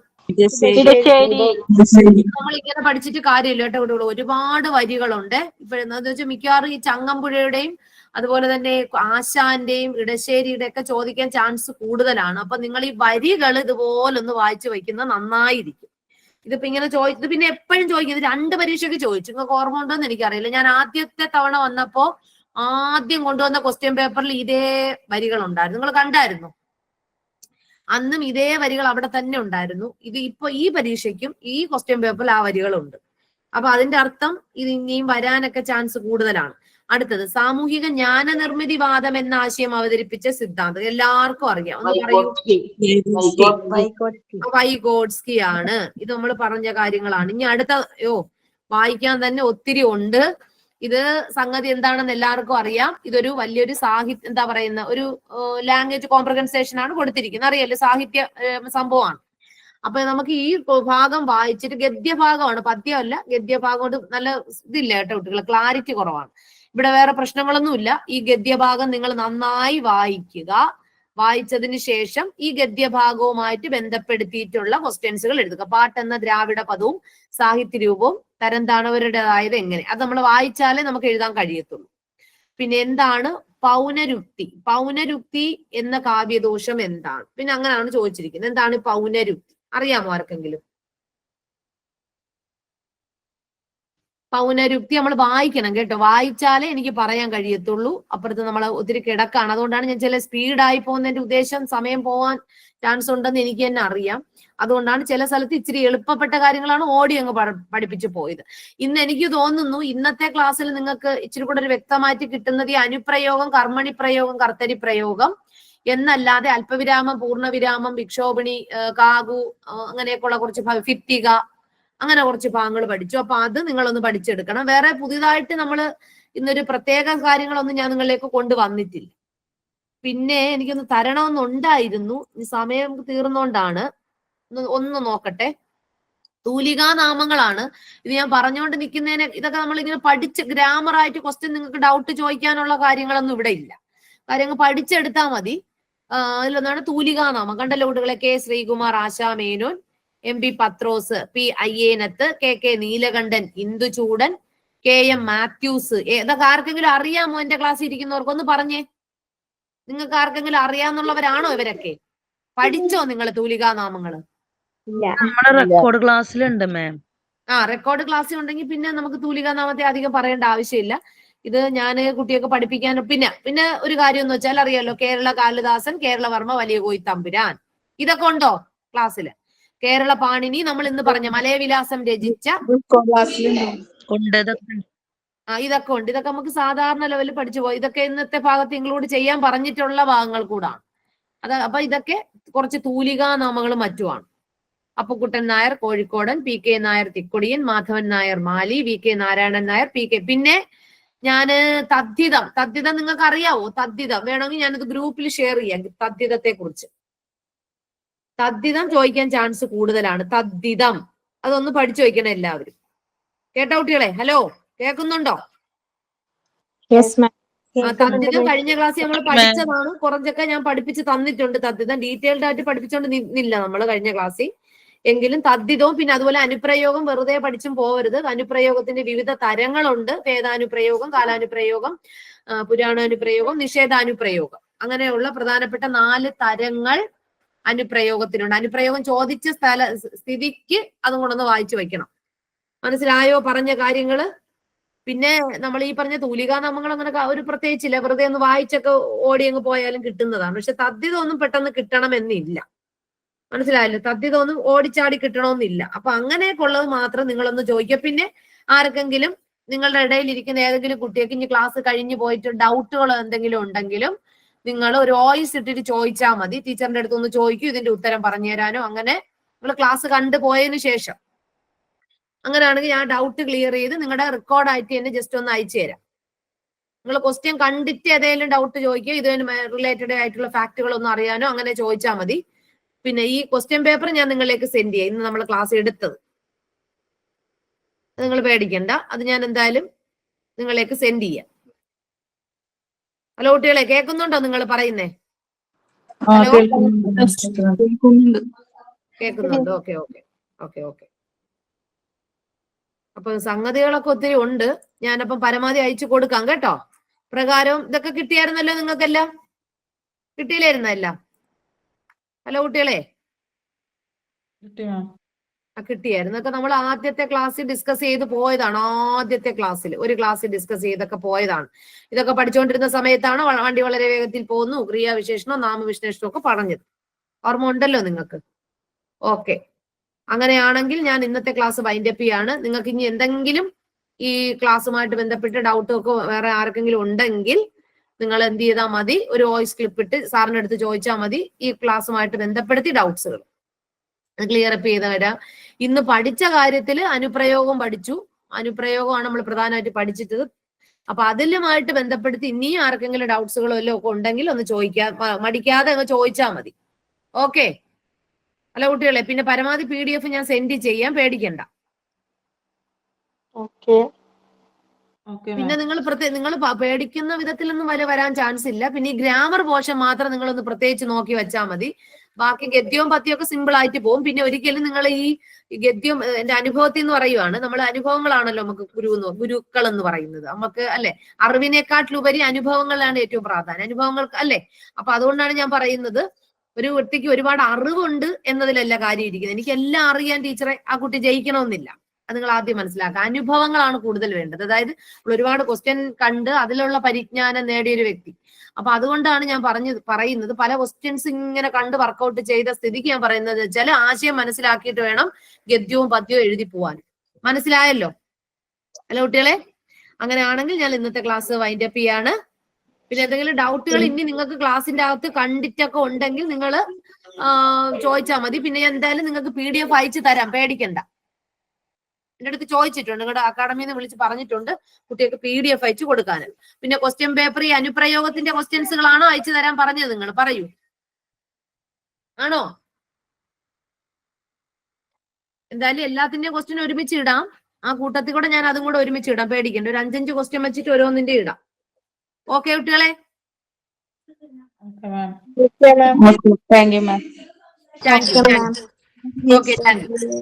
നമ്മൾ ഇങ്ങനെ പഠിച്ചിട്ട് കാര്യമില്ല കേട്ടോ കുട്ടികൾ. ഒരുപാട് വരികളുണ്ട്. ഇപ്പോഴെന്താന്ന് വെച്ചാൽ മിക്കവാറും ഈ ചങ്ങമ്പുഴയുടെയും അതുപോലെ തന്നെ ആശാന്റെയും ഇടശ്ശേരിയുടെ ഒക്കെ ചോദിക്കാൻ ചാൻസ് കൂടുതലാണ്. അപ്പൊ നിങ്ങൾ ഈ വരികൾ ഇതുപോലൊന്ന് വായിച്ചു വയ്ക്കുന്നത് നന്നായിരിക്കും. ഇതിപ്പോ ഇങ്ങനെ ചോദിച്ചത് പിന്നെ എപ്പോഴും ചോദിക്കുന്നത് 2 പരീക്ഷയ്ക്ക് ചോദിച്ചു. നിങ്ങൾക്ക് ഓർമ്മ ഉണ്ടോന്ന് എനിക്കറിയില്ല. ഞാൻ ആദ്യത്തെ തവണ വന്നപ്പോ ആദ്യം കൊണ്ടുവന്ന ക്വസ്റ്റ്യൻ പേപ്പറിൽ ഇതേ വരികൾ ഉണ്ടായിരുന്നു. നിങ്ങൾ കണ്ടായിരുന്നു? അന്നും ഇതേ വരികൾ അവിടെ തന്നെ ഉണ്ടായിരുന്നു. ഇത് ഇപ്പൊ ഈ പരീക്ഷയ്ക്കും ഈ ക്വസ്റ്റ്യൻ പേപ്പറിൽ ആ വരികളുണ്ട്. അപ്പൊ അതിന്റെ അർത്ഥം ഇത് ഇനിയും വരാനൊക്കെ ചാൻസ് കൂടുതലാണ്. അടുത്തത് സാമൂഹിക ജ്ഞാന നിർമ്മിതിവാദം എന്ന ആശയം അവതരിപ്പിച്ച സിദ്ധാന്തം എല്ലാവർക്കും അറിയാം. ഒന്ന് പറയൂ. വൈഗോട്സ്കി ആണ്. ഇത് നമ്മൾ പറഞ്ഞ കാര്യങ്ങളാണ്. ഇനി അടുത്ത വായിക്കാൻ തന്നെ ഒത്തിരി ഉണ്ട്. ഇത് സംഗതി എന്താണെന്ന് എല്ലാവർക്കും അറിയാം. ഇതൊരു വലിയൊരു സാഹിത്യ എന്താ പറയുന്ന ഒരു ലാംഗ്വേജ് കോംപ്രഹെൻസേഷൻ ആണ് കൊടുത്തിരിക്കുന്നത്. അറിയാലോ, സാഹിത്യ സംഭവമാണ്. അപ്പൊ നമുക്ക് ഈ ഭാഗം വായിച്ചിട്ട് ഗദ്യഭാഗമാണ്, പദ്യമല്ല, ഗദ്യഭാഗം കൊണ്ട് നല്ല ഇതില്ല കേട്ടോ കുട്ടികളെ, ക്ലാരിറ്റി കുറവാണ്. ഇവിടെ വേറെ പ്രശ്നങ്ങളൊന്നുമില്ല. ഈ ഗദ്യഭാഗം നിങ്ങൾ നന്നായി വായിക്കുക. വായിച്ചതിന് ശേഷം ഈ ഗദ്യഭാഗവുമായിട്ട് ബന്ധപ്പെടുത്തിയിട്ടുള്ള ക്വസ്റ്റ്യൻസുകൾ എഴുതുക. പാട്ടെന്ന ദ്രാവിഡ പദവും സാഹിത്യ രൂപവും തരംതാണവരുടേതായത് എങ്ങനെ, അത് നമ്മൾ വായിച്ചാലേ നമുക്ക് എഴുതാൻ കഴിയത്തുള്ളൂ. പിന്നെ എന്താണ് പൗനരുക്തി എന്ന കാവ്യദോഷം എന്താണ്? പിന്നെ അങ്ങനെയാണ് ചോദിച്ചിരിക്കുന്നത്. എന്താണ് പൗനരുക്തി? അറിയാമോ ആർക്കെങ്കിലും? പൗനരുക്തി നമ്മൾ വായിക്കണം കേട്ടോ. വായിച്ചാലേ എനിക്ക് പറയാൻ കഴിയത്തുള്ളൂ. അപ്പുറത്ത് നമ്മൾ ഒത്തിരി കിടക്കാണ്. അതുകൊണ്ടാണ് ഞാൻ ചില സ്പീഡായി പോകുന്നതിന്റെ ഉദ്ദേശം സമയം പോവാൻ ചാൻസ് ഉണ്ടെന്ന് എനിക്ക് തന്നെ അറിയാം. അതുകൊണ്ടാണ് ചില സ്ഥലത്ത് ഇച്ചിരി എളുപ്പപ്പെട്ട കാര്യങ്ങളാണ് ഓടി അങ്ങ് പഠിപ്പിച്ചു പോയത്. ഇന്ന് എനിക്ക് തോന്നുന്നു ഇന്നത്തെ ക്ലാസ്സിൽ നിങ്ങൾക്ക് ഇച്ചിരി കൂടെ ഒരു വ്യക്തമായിട്ട് കിട്ടുന്നത് ഈ അനുപ്രയോഗം, കർമ്മണി പ്രയോഗം, കർത്തരി പ്രയോഗം എന്നല്ലാതെ അല്പവിരാമം, പൂർണ്ണവിരാമം, വിക്ഷോഭിണി, കാകു, അങ്ങനെയൊക്കെയുള്ള കുറച്ച് ഫിത്തിക, അങ്ങനെ കുറച്ച് ഭാഗങ്ങൾ പഠിച്ചു. അപ്പൊ അത് നിങ്ങളൊന്ന് പഠിച്ചെടുക്കണം. വേറെ പുതിയതായിട്ട് നമ്മൾ ഇന്നൊരു പ്രത്യേക കാര്യങ്ങളൊന്നും ഞാൻ നിങ്ങളിലേക്ക് കൊണ്ടുവന്നിട്ടില്ല. പിന്നെ എനിക്കൊന്ന് തരണമെന്നുണ്ടായിരുന്നു, സമയം തീർന്നോണ്ടാണ്. ഒന്ന് നോക്കട്ടെ. തൂലികാ നാമങ്ങളാണ് ഇത്. ഞാൻ പറഞ്ഞുകൊണ്ട് നിൽക്കുന്നതിനെ ഇതൊക്കെ നമ്മൾ ഇങ്ങനെ പഠിച്ച് ഗ്രാമറായിട്ട് ക്വസ്റ്റ്യൻ നിങ്ങൾക്ക് ഡൗട്ട് ചോദിക്കാനുള്ള കാര്യങ്ങളൊന്നും ഇവിടെ ഇല്ല. കാര്യങ്ങൾ പഠിച്ചെടുത്താൽ മതി. അതിലൊന്നാണ് തൂലികാനാമം. കണ്ടല്ലോ കുട്ടികളെ? K Sreekumar, Asha Menon, M P Pathros, P Ayyaneth, K Neelakantan, Induchoodan, KM Mathews. ഇതൊക്കെ ആർക്കെങ്കിലും അറിയാമോ? എന്റെ ക്ലാസ്സിൽ ഇരിക്കുന്നവർക്കൊന്ന് പറഞ്ഞേ. നിങ്ങൾക്ക് ആർക്കെങ്കിലും അറിയാന്നുള്ളവരാണോ ഇവരൊക്കെ? പഠിച്ചോ നിങ്ങൾ തൂലികാനാമങ്ങള്? നമ്മുടെ റെക്കോർഡ് ക്ലാസ്സിലുണ്ട് മാം. റെക്കോർഡ് ക്ലാസ്സിൽ ഉണ്ടെങ്കിൽ പിന്നെ നമുക്ക് തൂലികാനാമത്തെ അധികം പറയേണ്ട ആവശ്യമില്ല. ഇത് ഞാൻ കുട്ടിയൊക്കെ പഠിപ്പിക്കാൻ പിന്നെ ഒരു കാര്യം എന്ന് വെച്ചാൽ അറിയാലോ, കേരള കാളിദാസൻ, കേരളവർമ്മ, വലിയ കോയി തമ്പുരാൻ, ഇതൊക്കെ ഉണ്ടോ ക്ലാസ്സിൽ? കേരള പാണിനി, നമ്മൾ ഇന്ന് പറഞ്ഞ മലയവിലാസം രചിച്ച ഉണ്ട്. ഇതൊക്കെ ഉണ്ട്. ഇതൊക്കെ നമുക്ക് സാധാരണ ലെവലിൽ പഠിച്ചു പോയി. ഇതൊക്കെ ഇന്നത്തെ ഭാഗത്ത് ഇൻക്ലൂഡ് ചെയ്യാൻ പറഞ്ഞിട്ടുള്ള ഭാഗങ്ങൾ കൂടാണ്. അപ്പൊ ഇതൊക്കെ കുറച്ച് തൂലികാ നാമങ്ങളും മറ്റുമാണ്. Appukuttan Nair Kozhikodan, P K Nair Thikkodiyan, Madhavan Nair Mali, V K Narayanan Nair, P K. പിന്നെ ഞാന് തദ്ധിതം നിങ്ങൾക്ക് അറിയാവോ? തദ്ധിതം വേണമെങ്കിൽ ഞാനിത് ഗ്രൂപ്പിൽ ഷെയർ ചെയ്യാം. തദ്ധിതത്തെ കുറിച്ച് തദ്ധിതം ചോദിക്കാൻ ചാൻസ് കൂടുതലാണ്. തദ്ധിതം അതൊന്ന് പഠിച്ചു വയ്ക്കണം എല്ലാവരും. കേട്ടോ കുട്ടികളെ? ഹലോ, കേൾക്കുന്നുണ്ടോ? തദ്ധിതം കഴിഞ്ഞ ക്ലാസ് ഞങ്ങൾ പഠിച്ചതാണ്. കുറച്ചൊക്കെ ഞാൻ പഠിപ്പിച്ച് തന്നിട്ടുണ്ട്. തദ്ധിതം ഡീറ്റെയിൽഡ് ആയിട്ട് പഠിപ്പിച്ചുകൊണ്ട് നിന്നില്ല നമ്മൾ കഴിഞ്ഞ ക്ലാസ്സിൽ. എങ്കിലും തദ്ധിതവും പിന്നെ അതുപോലെ അനുപ്രയോഗം വെറുതെ പഠിച്ചും പോകരുത്. അനുപ്രയോഗത്തിന്റെ വിവിധ തരങ്ങളുണ്ട്. വേദാനുപ്രയോഗം, കാലാനുപ്രയോഗം, പുരാണാനുപ്രയോഗം, നിഷേധാനുപ്രയോഗം, അങ്ങനെയുള്ള പ്രധാനപ്പെട്ട 4 തരങ്ങൾ അനുപ്രയോഗത്തിനുണ്ട്. അനുപ്രയോഗം ചോദിച്ച സ്ഥിതിക്ക് അതും കൊണ്ടൊന്ന് വായിച്ചു വെക്കണം. മനസ്സിലായോ പറഞ്ഞ കാര്യങ്ങള്? പിന്നെ നമ്മൾ ഈ പറഞ്ഞ തൂലികാനാമങ്ങൾ അങ്ങനെ ഒരു പ്രത്യേകിച്ചില്ല, വെറുതെ ഒന്ന് വായിച്ചൊക്കെ ഓടി അങ്ങ് പോയാലും കിട്ടുന്നതാണ്. പക്ഷെ തദ്ധിതം ഒന്നും പെട്ടെന്ന് കിട്ടണമെന്നില്ല. മനസ്സിലായല്ലോ? തദ്ധിതം ഒന്നും ഓടിച്ചാടി കിട്ടണമെന്നില്ല. അപ്പൊ അങ്ങനെയൊക്കെ ഉള്ളത് മാത്രം നിങ്ങളൊന്ന് ചോദിക്കുക. പിന്നെ ആർക്കെങ്കിലും നിങ്ങളുടെ ഇടയിൽ ഇരിക്കുന്ന ഏതെങ്കിലും കുട്ടിയൊക്കെ ഇനി ക്ലാസ് കഴിഞ്ഞു പോയിട്ട് ഡൗട്ടുകൾ എന്തെങ്കിലും ഉണ്ടെങ്കിലും നിങ്ങൾ ഒരു വോയിസ് ഇട്ടിട്ട് ചോദിച്ചാൽ മതി. ടീച്ചറിന്റെ അടുത്ത് ഒന്ന് ചോദിക്കൂ, ഇതിന്റെ ഉത്തരം പറഞ്ഞു തരാനോ. അങ്ങനെ നിങ്ങൾ ക്ലാസ് കണ്ടു പോയതിനു ശേഷം അങ്ങനെയാണെങ്കിൽ ഞാൻ ഡൗട്ട് ക്ലിയർ ചെയ്ത് നിങ്ങളുടെ റെക്കോർഡായിട്ട് തന്നെ ജസ്റ്റ് ഒന്ന് അയച്ചു തരാം. നിങ്ങൾ ക്വസ്റ്റ്യൻ കണ്ടിട്ട് ഏതെങ്കിലും ഡൗട്ട് ചോദിക്കുക, ഇതിന് റിലേറ്റഡ് ആയിട്ടുള്ള ഫാക്ടുകൾ ഒന്നും അറിയാനോ അങ്ങനെ ചോദിച്ചാൽ മതി. പിന്നെ ഈ ക്വസ്റ്റ്യൻ പേപ്പർ ഞാൻ നിങ്ങളിലേക്ക് സെൻഡ് ചെയ്യാം. ഇന്ന് നമ്മൾ ക്ലാസ് എടുത്തത് നിങ്ങൾ പേടിക്കണ്ട, അത് ഞാൻ എന്തായാലും നിങ്ങളിലേക്ക് സെൻഡ് ചെയ്യാം. ഹലോ കുട്ടികളെ, കേൾക്കുന്നുണ്ടോ നിങ്ങൾ പറയുന്നേ? ഹലോ, കേൾക്കുന്നുണ്ട്. Okay okay okay okay. അപ്പൊ സംഗതികളൊക്കെ ഒത്തിരി ഉണ്ട്. ഞാനപ്പം പരമാവധി അയച്ചു കൊടുക്കാം കേട്ടോ. പ്രകാരം ഇതൊക്കെ കിട്ടിയായിരുന്നല്ലോ നിങ്ങൾക്കെല്ലാം? കിട്ടിയില്ലായിരുന്നല്ല? ഹലോ കുട്ടികളെ, കിട്ടിയായിരുന്നു. ഇതൊക്കെ നമ്മൾ ആദ്യത്തെ ക്ലാസ്സിൽ ഡിസ്കസ് ചെയ്ത് പോയതാണ്. ആദ്യത്തെ ക്ലാസ്സിൽ ഒരു ക്ലാസ്സിൽ ഡിസ്കസ് ചെയ്തൊക്കെ പോയതാണ്. ഇതൊക്കെ പഠിച്ചുകൊണ്ടിരുന്ന സമയത്താണ് വണ്ടി വളരെ വേഗത്തിൽ പോകുന്നു, ക്രിയാവിശേഷണം, നാമവിശേഷണം ഒക്കെ പറഞ്ഞത്. ഓർമ്മ ഉണ്ടല്ലോ നിങ്ങൾക്ക്? ഓക്കെ. അങ്ങനെയാണെങ്കിൽ ഞാൻ ഇന്നത്തെ ക്ലാസ് വൈൻഡപ്പ് ചെയ്യാണ്. നിങ്ങൾക്ക് ഇനി എന്തെങ്കിലും ഈ ക്ലാസ്സുമായിട്ട് ബന്ധപ്പെട്ട് ഡൗട്ട് ഒക്കെ വേറെ ആർക്കെങ്കിലും ഉണ്ടെങ്കിൽ നിങ്ങൾ എന്ത് ചെയ്താൽ മതി, ഒരു വോയിസ് ക്ലിപ്പ് ഇട്ട് സാറിന്റെ അടുത്ത് ചോദിച്ചാൽ മതി. ഈ ക്ലാസ്സുമായിട്ട് ബന്ധപ്പെടുത്തി ഡൗട്ട്സുകൾ ക്ലിയർ അപ്പ് ചെയ്ത് വരാം. ഇന്ന് പഠിച്ച കാര്യത്തിൽ അനുപ്രയോഗം പഠിച്ചു. അനുപ്രയോഗമാണ് നമ്മൾ പ്രധാനമായിട്ട് പഠിച്ചിട്ടത്. അപ്പൊ അതിലുമായിട്ട് ബന്ധപ്പെടുത്തി ഇനിയും ആർക്കെങ്കിലും ഡൗട്ട്സുകളോ എല്ലാം ഒക്കെ ഉണ്ടെങ്കിൽ ഒന്ന് ചോദിക്കാം, മടിക്കാതെ അങ്ങ് ചോദിച്ചാൽ മതി. ഓക്കെ. അല്ല കുട്ടികളെ, പിന്നെ പരമാവധി PDF ഞാൻ സെൻഡ് ചെയ്യാം, പേടിക്കണ്ട. പിന്നെ നിങ്ങൾ പേടിക്കുന്ന വിധത്തിലൊന്നും വരാൻ ചാൻസ് ഇല്ല. പിന്നെ ഈ ഗ്രാമർ പോർഷൻ മാത്രം നിങ്ങളൊന്ന് പ്രത്യേകിച്ച് നോക്കി വെച്ചാൽ മതി. ബാക്കി ഗദ്യവും പദ്യവും ഒക്കെ സിമ്പിൾ ആയിട്ട് പോകും. പിന്നെ ഒരിക്കലും നിങ്ങൾ ഈ ഗദ്യം എന്റെ അനുഭവത്തിൽ നിന്ന് പറയുവാണ്. നമ്മൾ അനുഭവങ്ങളാണല്ലോ നമുക്ക് ഗുരുക്കൾ എന്ന് പറയുന്നത്. നമുക്ക് അല്ലെ, അറിവിനെക്കാട്ടിലുപരി അനുഭവങ്ങളാണ് ഏറ്റവും പ്രാധാന്യം. അനുഭവങ്ങൾക്ക് അല്ലെ. അപ്പൊ അതുകൊണ്ടാണ് ഞാൻ പറയുന്നത്, ഒരു വ്യക്തിക്ക് ഒരുപാട് അറിവുണ്ട് എന്നതിലല്ല കാര്യം ഇരിക്കുന്നത്. എനിക്ക് എല്ലാം അറിയാൻ ടീച്ചറെ, ആ കുട്ടി ജയിക്കണമെന്നില്ല. അത് നിങ്ങൾ ആദ്യം മനസ്സിലാക്കുക. അനുഭവങ്ങളാണ് കൂടുതൽ വേണ്ടത്. അതായത് ഒരുപാട് ക്വസ്റ്റ്യൻ കണ്ട് അതിലുള്ള പരിജ്ഞാനം നേടിയൊരു വ്യക്തി. അപ്പൊ അതുകൊണ്ടാണ് ഞാൻ പറയുന്നത് പല ക്വസ്റ്റ്യൻസ് ഇങ്ങനെ കണ്ട് വർക്കൗട്ട് ചെയ്ത സ്ഥിതിക്ക് ഞാൻ പറയുന്നത് വെച്ചാൽ ആശയം മനസ്സിലാക്കിയിട്ട് വേണം ഗദ്യവും പദ്യവും എഴുതി പോവാൻ. മനസ്സിലായല്ലോ? അല്ല കുട്ടികളെ, അങ്ങനെയാണെങ്കിൽ ഞാൻ ഇന്നത്തെ ക്ലാസ് വൈൻഡപ്പ് ചെയ്യാണ്. പിന്നെ എന്തെങ്കിലും ഡൗട്ടുകൾ ഇനി നിങ്ങൾക്ക് ക്ലാസ്സിന്റെ അകത്ത് കണ്ടിട്ടൊക്കെ ഉണ്ടെങ്കിൽ നിങ്ങൾ ചോദിച്ചാൽ മതി. പിന്നെ ഞാൻ എന്തായാലും നിങ്ങൾക്ക് PDF അയച്ചു തരാം, പേടിക്കണ്ട. എന്റെ അടുത്ത് ചോദിച്ചിട്ടുണ്ട്, നിങ്ങളുടെ അക്കാഡമിയിൽ നിന്ന് വിളിച്ച് പറഞ്ഞിട്ടുണ്ട് കുട്ടികൾക്ക് PDF അയച്ചു കൊടുക്കാൻ. പിന്നെ ക്വസ്റ്റ്യൻ പേപ്പർ ഈ അനുപ്രയോഗത്തിന്റെ ക്വസ്റ്റ്യൻസുകളാണോ അയച്ചു തരാൻ പറഞ്ഞത്? നിങ്ങൾ പറയൂ, ആണോ? എന്തായാലും എല്ലാത്തിന്റെയും ക്വസ്റ്റ്യൻ ഒരുമിച്ച് ഇടാം. ആ കൂട്ടത്തിൽ കൂടെ ഞാൻ അതും കൂടെ ഒരുമിച്ച് ഇടാം, പേടിക്കണ്ട. ഒരു 5-5 ക്വസ്റ്റ്യൻ വെച്ചിട്ട് ഓരോന്നിന്റെ ഇടാം. ഓക്കെ കുട്ടികളെ? Thank you ma'am. Thank you. Okay, thank you.